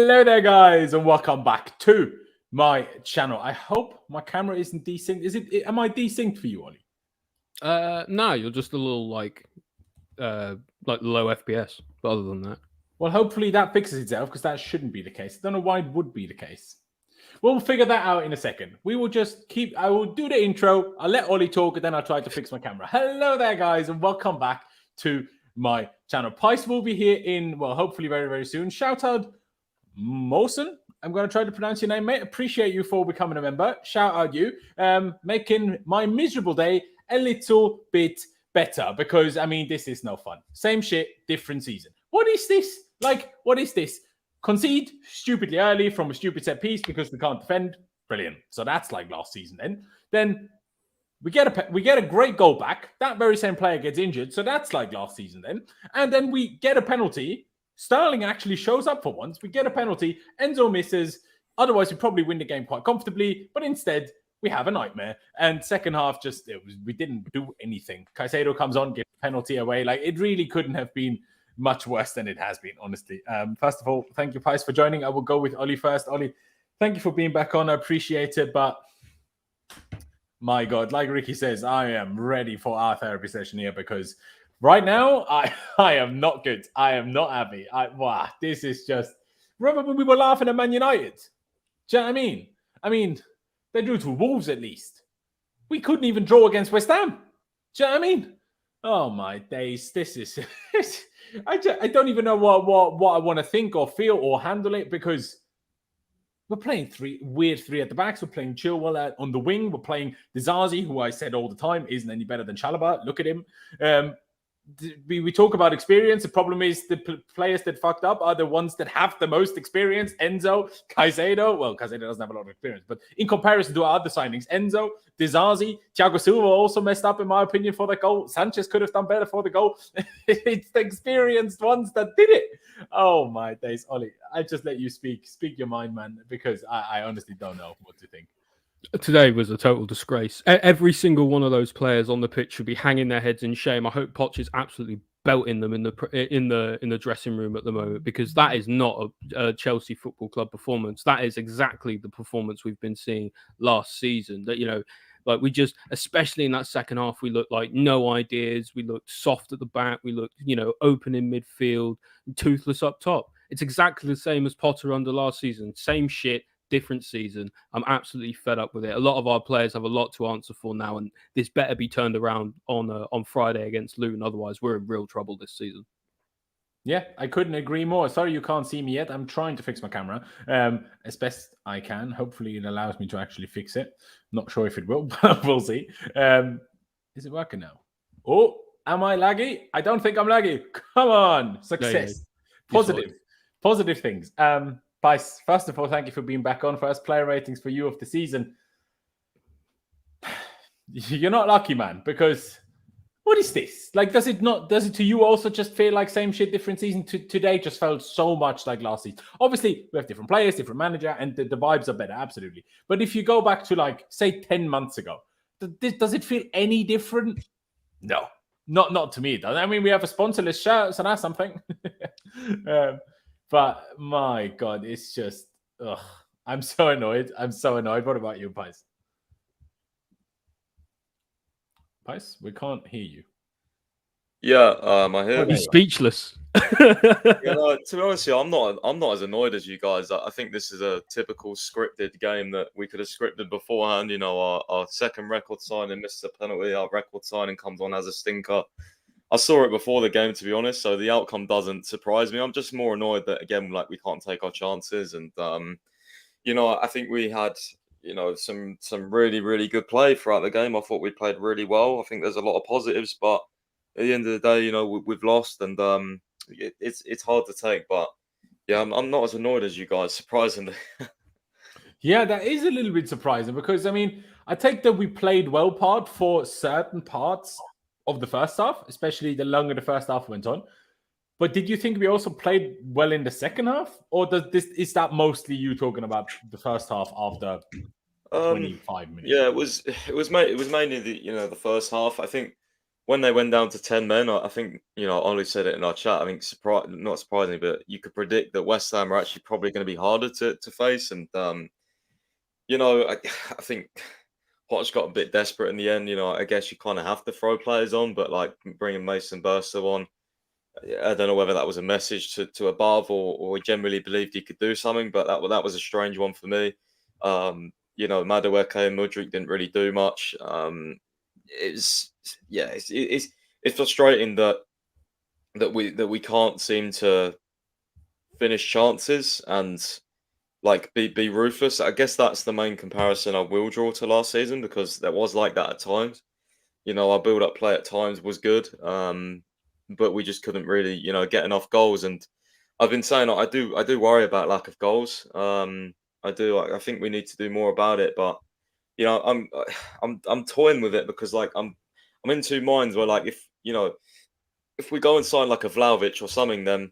Hello there, guys, and welcome back to my channel. I hope my camera isn't desynced. Am I desynced for you, Ollie? No, you're just a little like low FPS. But other than that, well, hopefully that fixes itself because that shouldn't be the case. I don't know why it would be the case. We'll figure that out in a second. We will just I will do the intro. I'll let Ollie talk, and then I'll try to fix my camera. Hello there, guys, and welcome back to my channel. Pice will be here in, well, hopefully very, very soon. Shout out Mosen. I'm going to try to pronounce your name, mate. Appreciate you for becoming a member. Shout out you. Making my miserable day a little bit better because, I mean, this is no fun. Same shit, different season. What is this? What is this? Concede stupidly early from a stupid set piece because we can't defend. Brilliant. So that's like last season then. We get a great goal back. That very same player gets injured. So that's like last season then. And then we get a penalty. Sterling actually shows up for once. We get a penalty. Enzo misses. Otherwise, we probably win the game quite comfortably. But instead, we have a nightmare. And second half, we didn't do anything. Caicedo comes on, gives a penalty away. Like, it really couldn't have been much worse than it has been, honestly. First of all, thank you, Pice, for joining. I will go with Ollie first. Ollie, thank you for being back on. I appreciate it. But my God, like Ricky says, I am ready for our therapy session here because right now, I am not good. I am not happy. Wow, this is just... Remember when we were laughing at Man United? Do you know what I mean? I mean, they drew to Wolves at least. We couldn't even draw against West Ham. Do you know what I mean? Oh, my days. This is... I don't even know what I want to think or feel or handle it because... We're playing three at the backs. We're playing Chilwell on the wing. We're playing Dizazi, who I said all the time isn't any better than Chalobah. Look at him. We talk about experience. The problem is the players that fucked up are the ones that have the most experience. Enzo, Caicedo. Well, Caicedo doesn't have a lot of experience, but in comparison to our other signings, Enzo, Dizazi, Thiago Silva also messed up, in my opinion, for the goal. Sanchez could have done better for the goal. It's the experienced ones that did it. Oh, my days. Ollie, I just let you speak. Speak your mind, man, because I honestly don't know what to think. Today was a total disgrace. Every single one of those players on the pitch should be hanging their heads in shame. I hope Poch is absolutely belting them in the dressing room at the moment because that is not a Chelsea Football Club performance. That is exactly the performance we've been seeing last season. That like we just, especially in that second half, we looked like no ideas. We looked soft at the back. We looked, open in midfield, toothless up top. It's exactly the same as Potter under last season. Same shit. Different season. I'm absolutely fed up with it. A lot of our players have a lot to answer for now, and this better be turned around on Friday against Luton. Otherwise, we're in real trouble this season. Yeah, I couldn't agree more. Sorry you can't see me yet. I'm trying to fix my camera as best I can. Hopefully, it allows me to actually fix it. Not sure if it will, but we'll see. Is it working now? Oh, am I laggy? I don't think I'm laggy. Come on, success. Yeah. Positive things. Pice, first of all, thank you for being back on. First player ratings for you of the season. You're not lucky, man, because what is this? Like, does it to you also just feel like same shit, different season? Today just felt so much like last season. Obviously, we have different players, different manager, and the vibes are better, absolutely. But if you go back to, like, say, 10 months ago, does it feel any different? No, not to me, it doesn't. I mean, we have a sponsorless shirt, so that's something. But my God, it's just, I'm so annoyed. What about you, Pice? Pice, we can't hear you. Yeah, I hear. He's speechless. To be honest, I'm not as annoyed as you guys. I think this is a typical scripted game that we could have scripted beforehand. Our second record signing missed a penalty. Our record signing comes on as a stinker. I saw it before the game, to be honest, so the outcome doesn't surprise me. I'm just more annoyed that, again, like, we can't take our chances. And, I think we had, some really, really good play throughout the game. I thought we played really well. I think there's a lot of positives, but at the end of the day, we've lost, and it's hard to take. But, yeah, I'm not as annoyed as you guys, surprisingly. Yeah, that is a little bit surprising because, I mean, I take that we played well part for certain parts of the first half, especially the longer the first half went on. But did you think we also played well in the second half? Or is that mostly you talking about the first half after 25 minutes? Yeah, it was mainly the first half. I think when they went down to 10 men, I think, Ollie said it in our chat. I think not surprisingly, but you could predict that West Ham are actually probably going to be harder to face. And, I think Poch got a bit desperate in the end. I guess you kind of have to throw players on, but like bringing Mason Burstow on, I don't know whether that was a message to above or he generally believed he could do something, but that was a strange one for me. Madueke and Mudryk didn't really do much. It's frustrating that we can't seem to finish chances and like be ruthless. I guess that's the main comparison I will draw to last season, because there was like that at times. Our build-up play at times was good, but we just couldn't really, get enough goals. And I've been saying I do worry about lack of goals. I do. I think we need to do more about it, but I'm toying with it because like I'm in two minds where like if we go and sign like a Vlahovic or something, then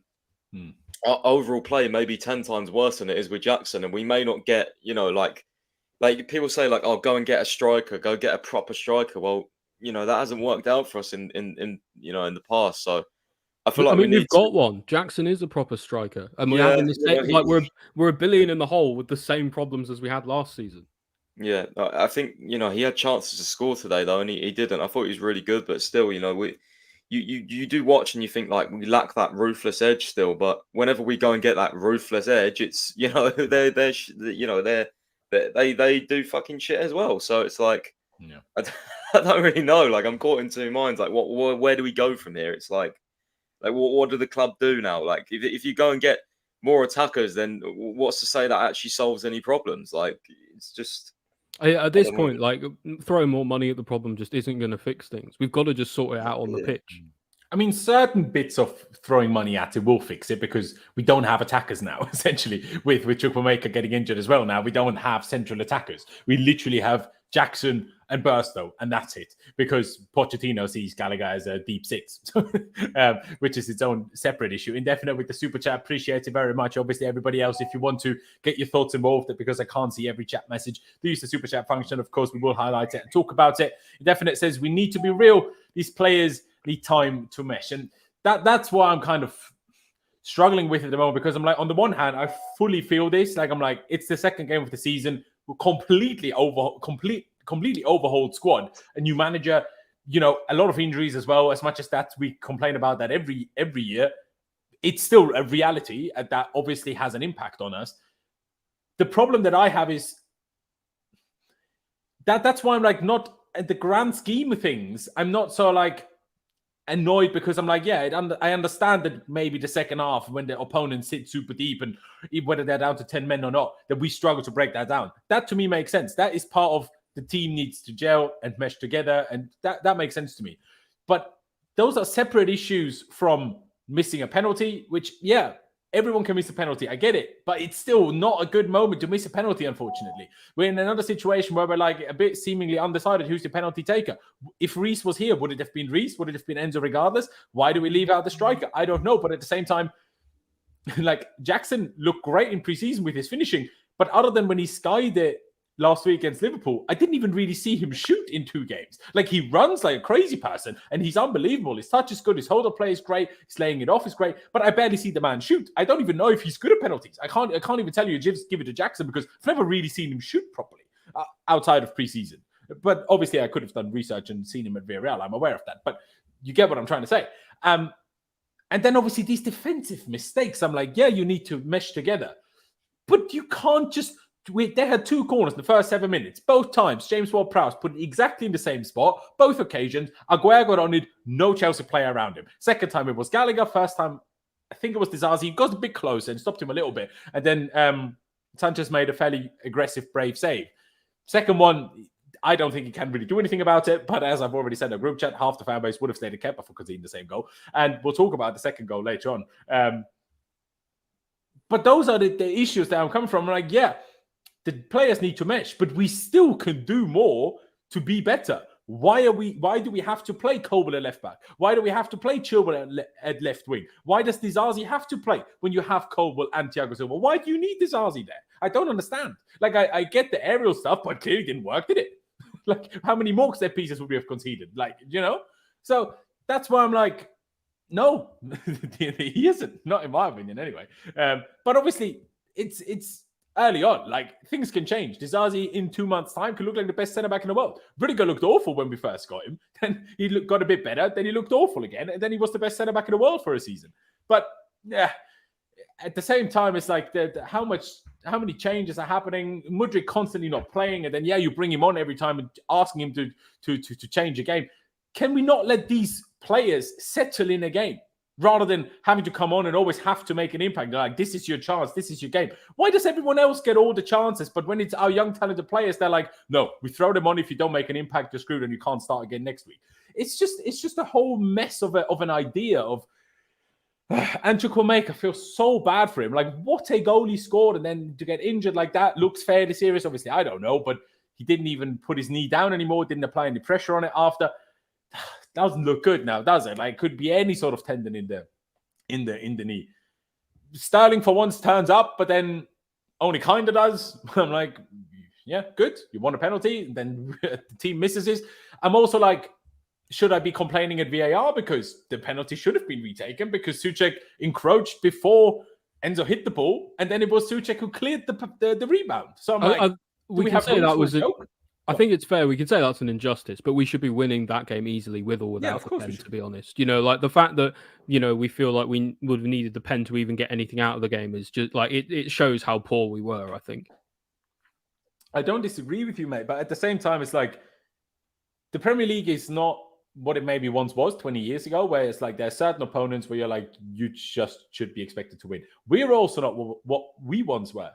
our overall play may be 10 times worse than it is with Jackson, and we may not get like people say like, oh, go and get a striker, go get a proper striker. Well, that hasn't worked out for us in the past. So I feel like we've got one. Jackson is a proper striker, and we're having the same. Like we're $1 billion in the hole with the same problems as we had last season. Yeah, I think he had chances to score today though, and he didn't. I thought he was really good, but still, you do watch and you think like we lack that ruthless edge still. But whenever we go and get that ruthless edge, it's they do fucking shit as well. So it's like I don't really know. Like I'm caught in two minds. Like where do we go from here? It's like what do the club do now? Like if you go and get more attackers, then what's to say that actually solves any problems? Like it's just. At this point, like throwing more money at the problem just isn't going to fix things. We've got to just sort it out on the pitch. I mean, certain bits of throwing money at it will fix it because we don't have attackers now, essentially, with Chukwuemeka getting injured as well now. We don't have central attackers. We literally have Jackson and Burstow, and that's it, because Pochettino sees Gallagher as a deep six, which is its own separate issue. Indefinite with the super chat, appreciate it very much. Obviously, everybody else, if you want to get your thoughts involved, because I can't see every chat message, do use the super chat function. Of course, we will highlight it and talk about it. Indefinite says we need to be real. These players need time to mesh, and that's why I'm kind of struggling with it at the moment, because I'm like, on the one hand, I fully feel this. Like I'm like, it's the second game of the season. We're completely overhauled squad, a new manager, a lot of injuries as well. As much as that we complain about that every year, it's still a reality that obviously has an impact on us. The problem that I have is that's why I'm like, not at the grand scheme of things, I'm not so like annoyed, because I'm like, I understand that maybe the second half, when the opponents sit super deep and whether they're down to 10 men or not, that we struggle to break that down. That to me makes sense. That is part of the team needs to gel and mesh together, and that makes sense to me. But those are separate issues from missing a penalty, which, everyone can miss a penalty. I get it, but it's still not a good moment to miss a penalty, unfortunately. We're in another situation where we're like a bit seemingly undecided who's the penalty taker. If Reece was here, would it have been Reece? Would it have been Enzo regardless? Why do we leave out the striker? I don't know. But at the same time, like Jackson looked great in pre-season with his finishing, but other than when he skied it last week against Liverpool, I didn't even really see him shoot in 2 games. Like he runs like a crazy person and he's unbelievable. His touch is good. His hold-up play is great. His laying it off is great. But I barely see the man shoot. I don't even know if he's good at penalties. I can't even tell you just give it to Jackson, because I've never really seen him shoot properly outside of preseason. But obviously I could have done research and seen him at Villarreal. I'm aware of that. But you get what I'm trying to say. And then obviously these defensive mistakes. I'm like, you need to mesh together. But you can't just... They had 2 corners in the first 7 minutes. Both times, James Ward-Prowse put it exactly in the same spot. Both occasions, Aguerd got on it. No Chelsea player around him. Second time, it was Gallagher. First time, I think it was Dizazi. He got a bit closer and stopped him a little bit. And then Sanchez made a fairly aggressive, brave save. Second one, I don't think he can really do anything about it. But as I've already said in the group chat, half the fan base would have stayed in Kepa for conceding the same goal. And we'll talk about the second goal later on. But those are the issues that I'm coming from. I'm like, the players need to mesh, but we still can do more to be better. Why do we have to play Kobel at left back? Why do we have to play Chilwell at left wing? Why does Dizazi have to play when you have Kobel and Thiago Silva? Why do you need Dizazi there? I don't understand. Like, I get the aerial stuff, but clearly didn't work, did it? Like, how many more set pieces would we have conceded? Like, So that's why I'm like, no, he isn't. Not in my opinion, anyway. But obviously, it's early on. Like, things can change. Disasi in 2 months' time could look like the best centre back in the world. Rudiger looked awful when we first got him. Then he got a bit better. Then he looked awful again. And then he was the best centre back in the world for a season. But yeah, at the same time, it's like how many changes are happening. Mudryk constantly not playing, and then you bring him on every time and asking him to change a game. Can we not let these players settle in a game rather than having to come on and always have to make an impact? They're like, this is your chance, this is your game. Why does everyone else get all the chances, but when it's our young talented players, they're like, no, we throw them on. If you don't make an impact, you're screwed and you can't start again next week. It's just a whole mess of an idea of. And Chukwuemeka feels so bad for him. Like, what a goal he scored, and then to get injured like that looks fairly serious. Obviously, I don't know, but he didn't even put his knee down anymore. Didn't apply any pressure on it after. Doesn't look good now, does it? Like, could be any sort of tendon in the knee. Sterling for once turns up, but then only kind of does. I'm like, yeah, good. You won a penalty, and then the team misses his. I'm also like, should I be complaining at VAR because the penalty should have been retaken because Souček encroached before Enzo hit the ball, and then it was Souček who cleared the rebound. So I'm like, we can say that was a joke? I think it's fair. We can say that's an injustice, but we should be winning that game easily with or without the pen, to be honest. Like the fact that, we feel like we would have needed the pen to even get anything out of the game is just like, it shows how poor we were, I think. I don't disagree with you, mate, but at the same time, it's like the Premier League is not what it maybe once was 20 years ago, where it's like there are certain opponents where you're like, you just should be expected to win. We're also not what we once were.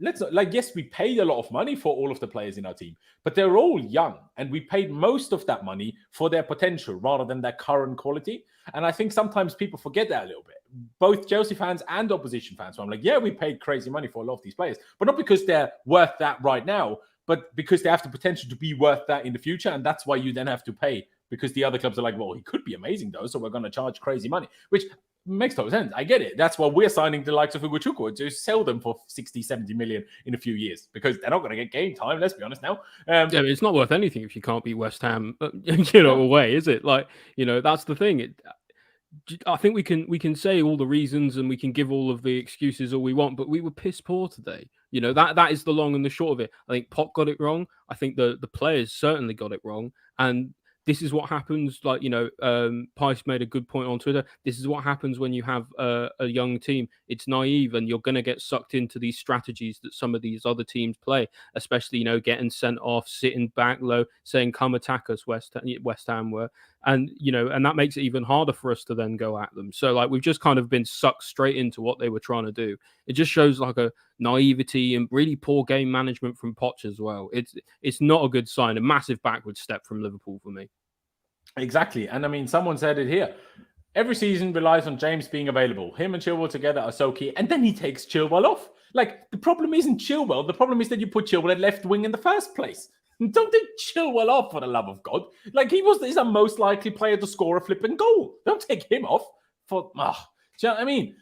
Yes, we paid a lot of money for all of the players in our team, but they're all young, and we paid most of that money for their potential rather than their current quality. And I think sometimes people forget that a little bit, both Chelsea fans and opposition fans. So I'm like, yeah, we paid crazy money for a lot of these players, but not because they're worth that right now, but because they have the potential to be worth that in the future. And that's why you then have to pay, because the other clubs are like, well, he could be amazing though, so we're going to charge crazy money, which makes total sense. I get it. That's why we're signing the likes of Ugochukwu to sell them for 60, 70 million in a few years, because they're not going to get game time. Let's be honest now. It's not worth anything if you can't beat West Ham, away, is it? Like, that's the thing. I think we can say all the reasons and we can give all of the excuses all we want, but we were piss poor today. That is the long and the short of it. I think Pop got it wrong. I think the players certainly got it wrong. And this is what happens. Like, Pice made a good point on Twitter. This is what happens when you have a young team. It's naive, and you're going to get sucked into these strategies that some of these other teams play, especially, getting sent off, sitting back low, saying, come attack us, West Ham were. And, and that makes it even harder for us to then go at them. So, like, we've just kind of been sucked straight into what they were trying to do. It just shows like a naivety and really poor game management from Poch as well. It's not a good sign. A massive backward step from Liverpool for me. Exactly. And I mean, someone said it here. Every season relies on James being available. Him and Chilwell together are so key. And then he takes Chilwell off. Like, the problem isn't Chilwell. The problem is that you put Chilwell at left wing in the first place. Don't take Chilwell off, for the love of God. Like, he's the most likely player to score a flipping goal. Don't take him off. Do you know what I mean?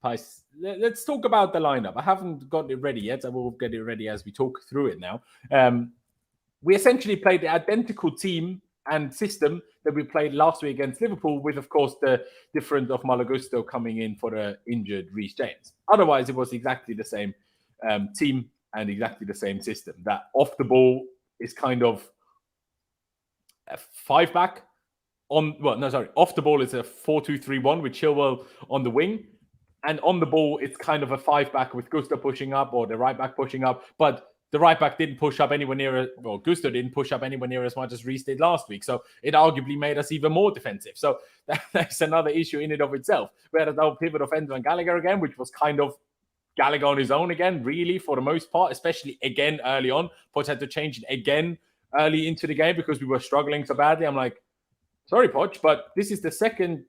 Pice, let's talk about the lineup. I haven't got it ready yet. I will get it ready as we talk through it now. We essentially played the identical team and system that we played last week against Liverpool, with, of course, the difference of Malo Gusto coming in for the injured Reece James. Otherwise, it was exactly the same team and exactly the same system. That off the ball is kind of a 5-back. Off the ball is a 4-2-3-1 with Chilwell on the wing. And on the ball, it's kind of a 5-back with Gusto pushing up, or the right back pushing up. But the right back didn't push up anywhere near, well, Gusto didn't push up anywhere near as much as Reece did last week. So it arguably made us even more defensive. So that's another issue in and of itself. We had a double pivot of Enzo and Gallagher again, which was kind of Gallagher on his own again, really, for the most part, especially again early on. Poch had to change it again early into the game because we were struggling so badly. I'm like, sorry, Poch, but this is the second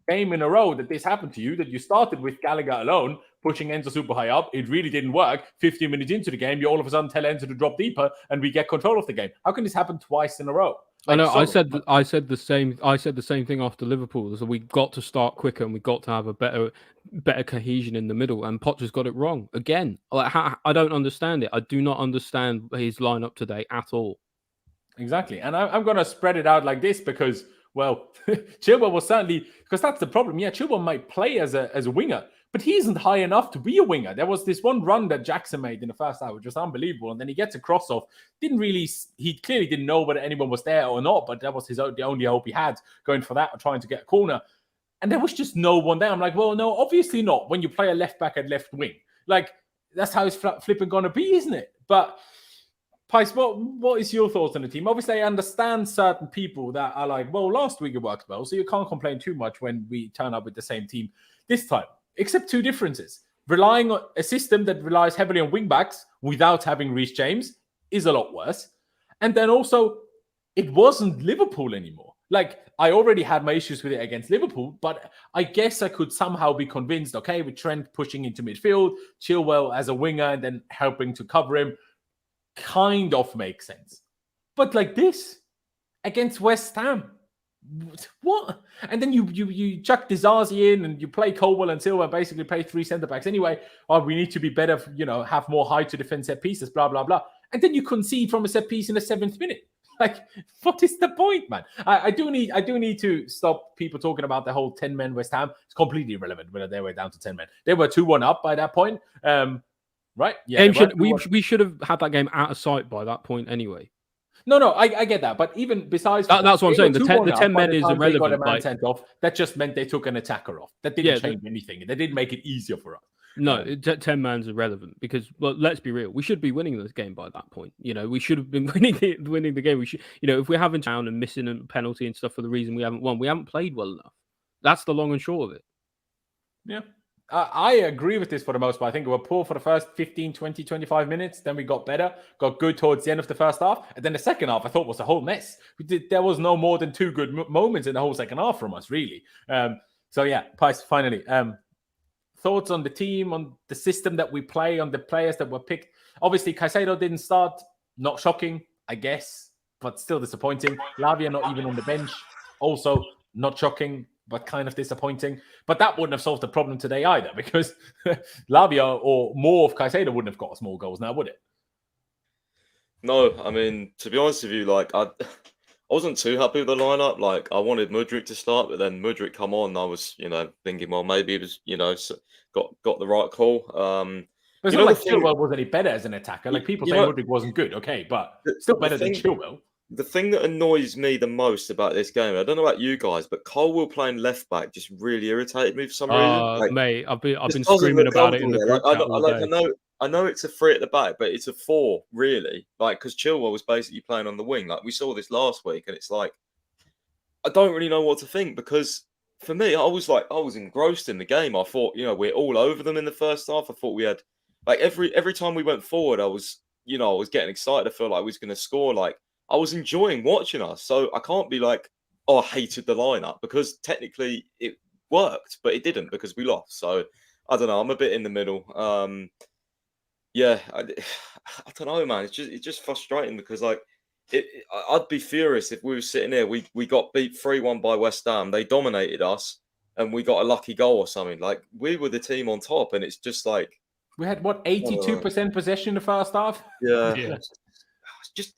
game in a row that this happened to you, that you started with Gallagher alone, pushing Enzo super high up. It really didn't work. 15 minutes into the game, you all of a sudden tell Enzo to drop deeper and we get control of the game. How can this happen twice in a row? Like, I know. I said the same thing after Liverpool. So we got to start quicker and we got to have a better cohesion in the middle. And Poch has got it wrong again. Like, I don't understand it. I do not understand his lineup today at all. Exactly. And I'm going to spread it out like this because, well, Chilwell was certainly, because that's the problem. Yeah, Chilwell might play as a winger, but he isn't high enough to be a winger. There was this one run that Jackson made in the first half, which was unbelievable. And then he gets a cross off. He clearly didn't know whether anyone was there or not, but that was the only hope he had going for that or trying to get a corner. And there was just no one there. I'm like, well, no, obviously not when you play a left back and left wing. Like, that's how it's flipping going to be, isn't it? But Pice, what is your thoughts on the team? Obviously, I understand certain people that are like, well, last week it worked well, so you can't complain too much when we turn up with the same team this time, except two differences. Relying on a system that relies heavily on wing-backs without having Reece James is a lot worse. And then also, it wasn't Liverpool anymore. Like, I already had my issues with it against Liverpool, but I guess I could somehow be convinced, okay, with Trent pushing into midfield, Chilwell as a winger and then helping to cover him, kind of makes sense. But like this against West Ham, what? And then you chuck Disasi in and you play Colwell and Silva and basically play three centre-backs anyway. Oh, we need to be better, have more height to defend set pieces, blah, blah, blah. And then you concede from a set piece in the 7th minute. Like, what is the point, man? I do need to stop people talking about the whole 10-men West Ham. It's completely irrelevant whether they were down to 10 men. They were 2-1 up by that point. Right? Yeah. We should have had that game out of sight by that point anyway. No, I get that. But even besides that's what I'm saying. The 10 men is irrelevant. They got a man sent off. That just meant they took an attacker off. That didn't change anything. They didn't make it easier for us. No, 10 man's irrelevant because, well, let's be real. We should be winning this game by that point. We should have been winning the game. We should, if we're having down and missing a penalty and stuff for the reason we haven't won, we haven't played well enough. That's the long and short of it. Yeah. I agree with this for the most part. I think we were poor for the first 15, 20, 25 minutes. Then we got better, got good towards the end of the first half. And then the second half, I thought was a whole mess. There was no more than 2 good moments in the whole second half from us, really. So, yeah, Pice, finally. Thoughts on the team, on the system that we play, on the players that were picked. Obviously, Caicedo didn't start. Not shocking, I guess, but still disappointing. Lavia not even on the bench. Also, not shocking, but kind of disappointing. But that wouldn't have solved the problem today either, because Lavia or more of Caicedo wouldn't have got us more goals now, would it? No, I mean, to be honest with you, like, I wasn't too happy with the lineup. Like, I wanted Mudryk to start, but then Mudryk come on. I was, thinking, well, maybe it was, got the right call. But it's not like Chilwell was any better as an attacker. Like, people say Mudryk wasn't good, okay, but still better than Chilwell. The thing that annoys me the most about this game, I don't know about you guys, but Colwell playing left back just really irritated me for some reason. Like, mate, I've been screaming about it in the group chat all day. I know it's a 3 at the back, but it's a 4 really. Like, because Chilwell was basically playing on the wing. Like, we saw this last week, and it's like, I don't really know what to think, because for me, I was engrossed in the game. I thought, we're all over them in the first half. I thought we had, like, every time we went forward, I was getting excited. I felt like we was going to score. Like, I was enjoying watching us. So I can't be like, oh, I hated the lineup, because technically it worked, but it didn't because we lost. So I don't know. I'm a bit in the middle. Yeah, I don't know, man. It's just frustrating because, like, I'd be furious if we were sitting here. We got beat 3-1 by West Ham. They dominated us, and we got a lucky goal or something. Like, we were the team on top, and it's just like we had 82% possession in the first half. Yeah.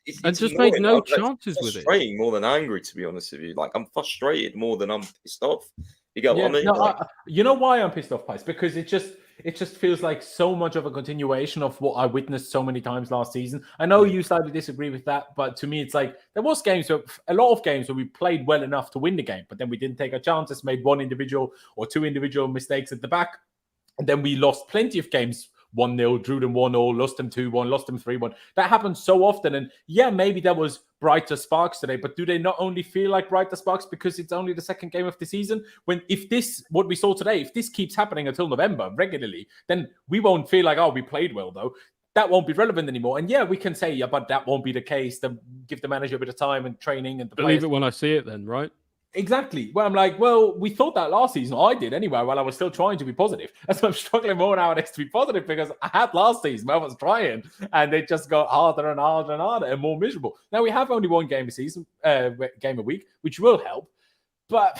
It's just made no chances with it. Frustrating more than angry, to be honest with you. Like, I'm frustrated more than I'm pissed off. You get what I mean? No, you know why I'm pissed off, Pice? Because it just feels like so much of a continuation of what I witnessed so many times last season. I know you slightly disagree with that, but to me, it's like there was a lot of games where we played well enough to win the game, but then we didn't take our chances, made 1 individual or 2 individual mistakes at the back, and then we lost plenty of games 1-0, drew them 1-0, lost them 2-1, lost them 3-1. That happens so often. And yeah, maybe there was brighter sparks today, but do they not only feel like brighter sparks because it's only the second game of the season? What we saw today, if this keeps happening until November regularly, then we won't feel like, oh, we played well though. That won't be relevant anymore. And yeah, we can say, yeah, but that won't be the case. Give the manager a bit of time and training and the believe it when I see it then, right? Exactly. Well, I'm like, well, we thought that last season. I did anyway, while I was still trying to be positive. That's why I'm struggling more nowadays to be positive, because I had last season, I was trying, and it just got harder and harder and harder and more miserable. Now we have only 1 game a season, game a week, which will help. But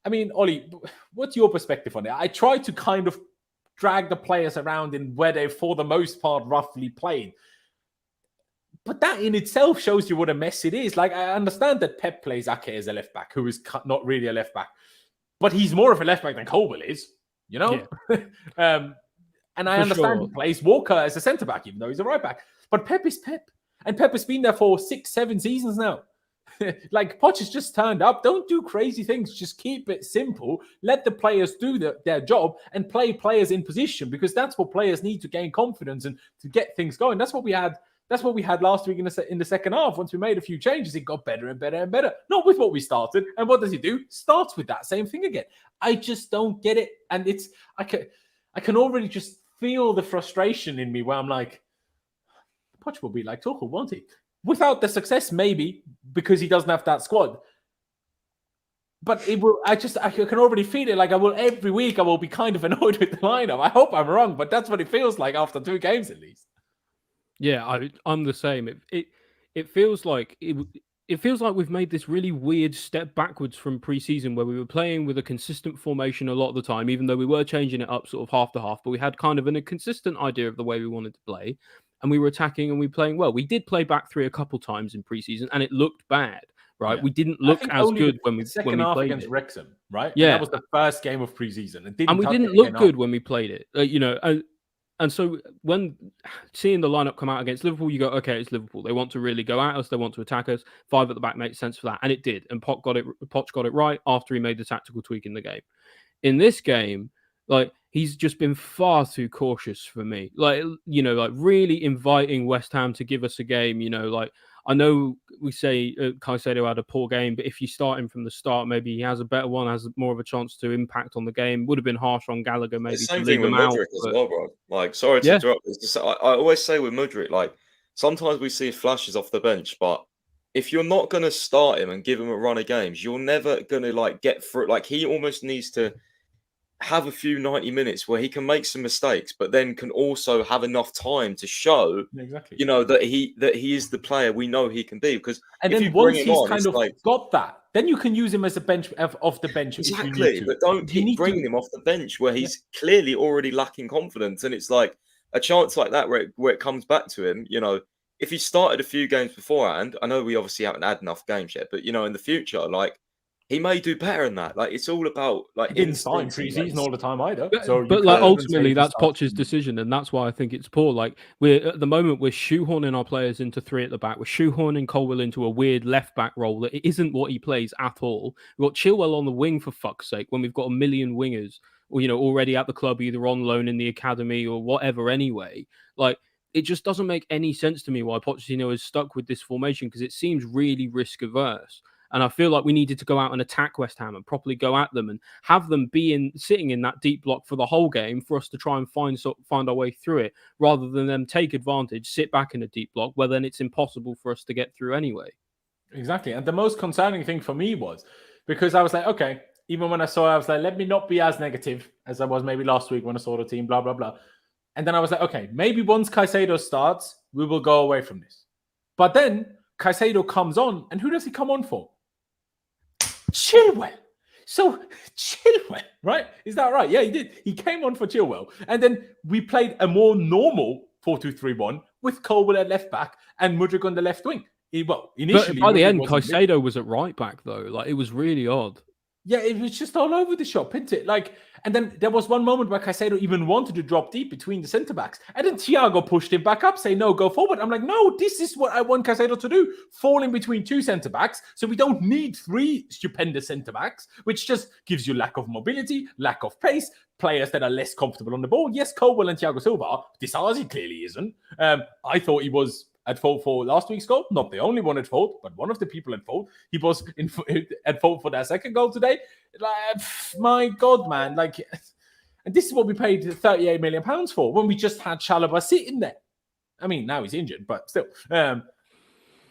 I mean, Ollie, what's your perspective on it? I try to kind of drag the players around in where they, for the most part, roughly played. But that in itself shows you what a mess it is. Like, I understand that Pep plays Ake as a left back, who is not really a left back, but he's more of a left back than Colwill is, you know? Yeah. And I understand he plays Walker as a centre back, even though he's a right back. But Pep is Pep. And Pep has been there for 6-7 seasons now. Like, Poch has just turned up. Don't do crazy things. Just keep it simple. Let the players do their job and play players in position, because that's what players need to gain confidence and to get things going. That's what we had. That's what we had last week in the second half. Once we made a few changes, it got better and better and better. Not with what we started. And what does he do? Starts with that same thing again. I just don't get it. And I can already just feel the frustration in me where I'm like, Poch will be like Tuchel, won't he? Without the success, maybe, because he doesn't have that squad. But it will. I can already feel it. Like, every week I will be kind of annoyed with the lineup. I hope I'm wrong, but that's what it feels like after 2 games at least. Yeah, I'm the same. It feels like it feels like we've made this really weird step backwards from pre-season, where we were playing with a consistent formation a lot of the time, even though we were changing it up sort of half to half, but we had kind of a consistent idea of the way we wanted to play, and we were attacking and we were playing well. We did play back 3 a couple times in pre-season, and it looked bad, right? Yeah. We didn't look as good when we played against Wrexham, right? Yeah, and that was the first game of pre-season, and we didn't look good when we played it, you know. And so when seeing the lineup come out against Liverpool, you go, okay, it's Liverpool. They want to really go at us. They want to attack us. 5 at the back makes sense for that. And it did. And Poch got it right after he made the tactical tweak in the game. In this game, like, he's just been far too cautious for me. Like, you know, like really inviting West Ham to give us a game, you know, like, I know we say Caicedo had a poor game, but if you start him from the start, maybe he has a better one, has more of a chance to impact on the game. Would have been harsh on Gallagher, maybe. The same thing with Mudryk as well, bro. Like, sorry to interrupt. It's just, I always say with Mudryk, like, sometimes we see flashes off the bench, but if you're not going to start him and give him a run of games, you're never going to, like, get through. Like, he almost needs to have a few 90 minutes where he can make some mistakes, but then can also have enough time to show, you know, that he is the player we know he can be. Because and then once he's kind of got that, then you can use him as a bench off the bench. Exactly, but don't keep bringing him off the bench where he's clearly already lacking confidence. And it's like a chance like that where it comes back to him. You know, if he started a few games beforehand, I know we obviously haven't had enough games yet, but you know, in the future, like, he may do better than that. Like, it's all about, like, he didn't start in pre-season all the time either. But like, ultimately, that's Poch's decision, and that's why I think it's poor. Like, at the moment we're shoehorning our players into 3 at the back. We're shoehorning Colwill into a weird left back role that isn't what he plays at all. We've got Chilwell on the wing, for fuck's sake, when we've got a million wingers, or, you know, already at the club, either on loan in the academy or whatever. Anyway, like, it just doesn't make any sense to me why Pochettino is stuck with this formation, because it seems really risk averse. And I feel like we needed to go out and attack West Ham and properly go at them and have them sitting in that deep block for the whole game for us to try and find our way through it, rather than them take advantage, sit back in a deep block where then it's impossible for us to get through anyway. Exactly. And the most concerning thing for me was, because I was like, okay, even when I saw it, I was like, let me not be as negative as I was maybe last week when I saw the team, blah, blah, blah. And then I was like, okay, maybe once Caicedo starts, we will go away from this. But then Caicedo comes on, and who does he come on for? Chilwell. So Chilwell, right? Is that right? Yeah, he did. He came on for Chilwell. And then we played a more normal 4-2-3-1 with Colwill at left back and Mudryk on the left wing. Initially, but by the end, Caicedo was at right back, though. Like, it was really odd. Yeah, it was just all over the shop, isn't it? Like, and then there was one moment where Caicedo even wanted to drop deep between the centre backs, and then Thiago pushed him back up, saying, "No, go forward." I'm like, "No, this is what I want Caicedo to do: fall in between 2 centre backs, so we don't need 3 stupendous centre backs, which just gives you lack of mobility, lack of pace, players that are less comfortable on the ball." Yes, Colwill and Thiago Silva are. Disasi clearly isn't. I thought he was at fault for last week's goal. Not the only one at fault, but one of the people at fault. He was at fault for that second goal today. Like, my God, man. Like, and this is what we paid £38 million for when we just had Chalobah sitting there. I mean, now he's injured, but still. Like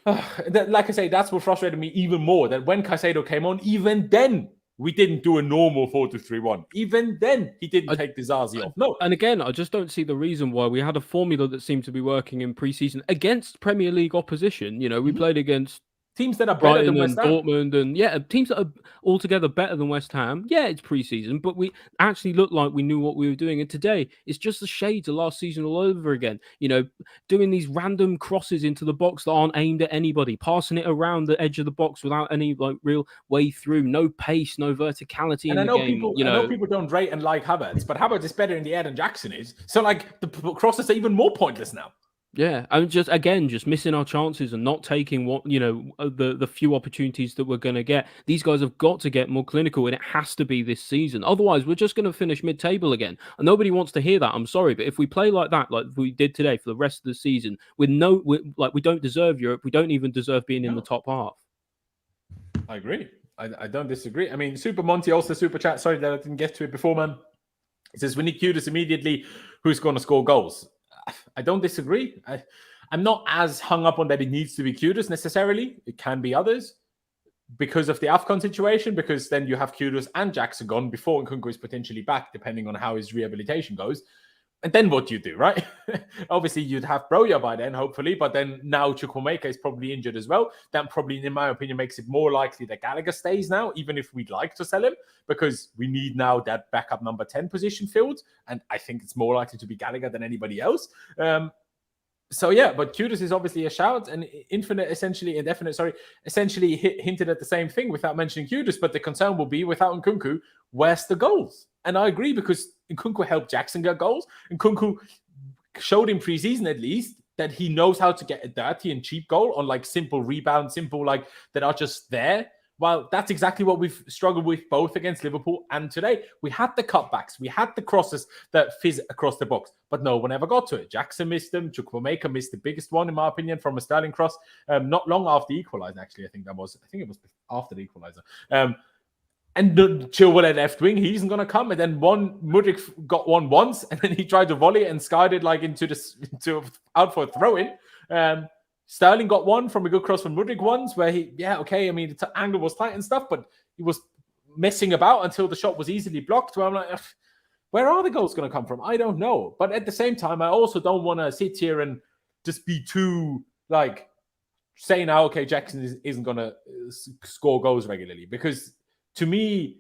I say, that's what frustrated me even more, that when Caicedo came on, even then, we didn't do a normal 4-2-3-1. Even then, he didn't take Disasi off. No. And again, I just don't see the reason why. We had a formula that seemed to be working in pre-season against Premier League opposition. You know, we played against Teams that are better Brighton than and West Ham. Dortmund, and teams that are altogether better than West Ham. Yeah, it's pre-season, but we actually looked like we knew what we were doing. And today, it's just the shades of last season all over again. Doing these random crosses into the box that aren't aimed at anybody, passing it around the edge of the box without any real way through, no pace, no verticality in the game. I know people don't rate and like Havertz, but Havertz is better in the air than Jackson is. So the crosses are even more pointless now. Yeah, I'm just missing our chances and not taking what the few opportunities that we're going to get. These guys have got to get more clinical, and it has to be this season. Otherwise, we're just going to finish mid-table again, and nobody wants to hear that. I'm sorry, but if we play like that, like we did today for the rest of the season, we don't deserve Europe. We don't even deserve being in the top half. I agree. I don't disagree. I mean, Super Monty also super chat. Sorry that I didn't get to it before, man. It says we need Kudus immediately. Who's going to score goals? I don't disagree. I'm not as hung up on that it needs to be Kudus necessarily. It can be others because of the AFCON situation, because then you have Kudus and Jackson gone before Nkunku is potentially back, depending on how his rehabilitation goes. And then what do you do, right? Obviously, you'd have Broja by then, hopefully, but then now Chukwuemeka is probably injured as well. That probably, in my opinion, makes it more likely that Gallagher stays now, even if we'd like to sell him, because we need now that backup number 10 position filled. And I think it's more likely to be Gallagher than anybody else. But Kudus is obviously a shout, and Indefinite essentially hinted at the same thing without mentioning Kudus. But the concern will be, without Nkunku, where's the goals? And I agree, because Nkunku helped Jackson get goals. Nkunku showed in preseason, at least, that he knows how to get a dirty and cheap goal on simple rebounds, that are just there. Well, that's exactly what we've struggled with both against Liverpool and today. We had the cutbacks, we had the crosses that fizz across the box, but no one ever got to it. Jackson missed them. Chukwuemeka missed the biggest one, in my opinion, from a Sterling cross. Not long after the equaliser, actually. I think it was after the equaliser. And Chilwell at left wing, he isn't going to come. And then Mudryk got one once, and then he tried to volley it and skied it out for a throw-in. Sterling got one from a good cross from Mudryk once, where the angle was tight and stuff, but he was messing about until the shot was easily blocked. Where I'm like, where are the goals going to come from? I don't know. But at the same time, I also don't want to sit here and just be too saying, Jackson isn't going to score goals regularly, because to me,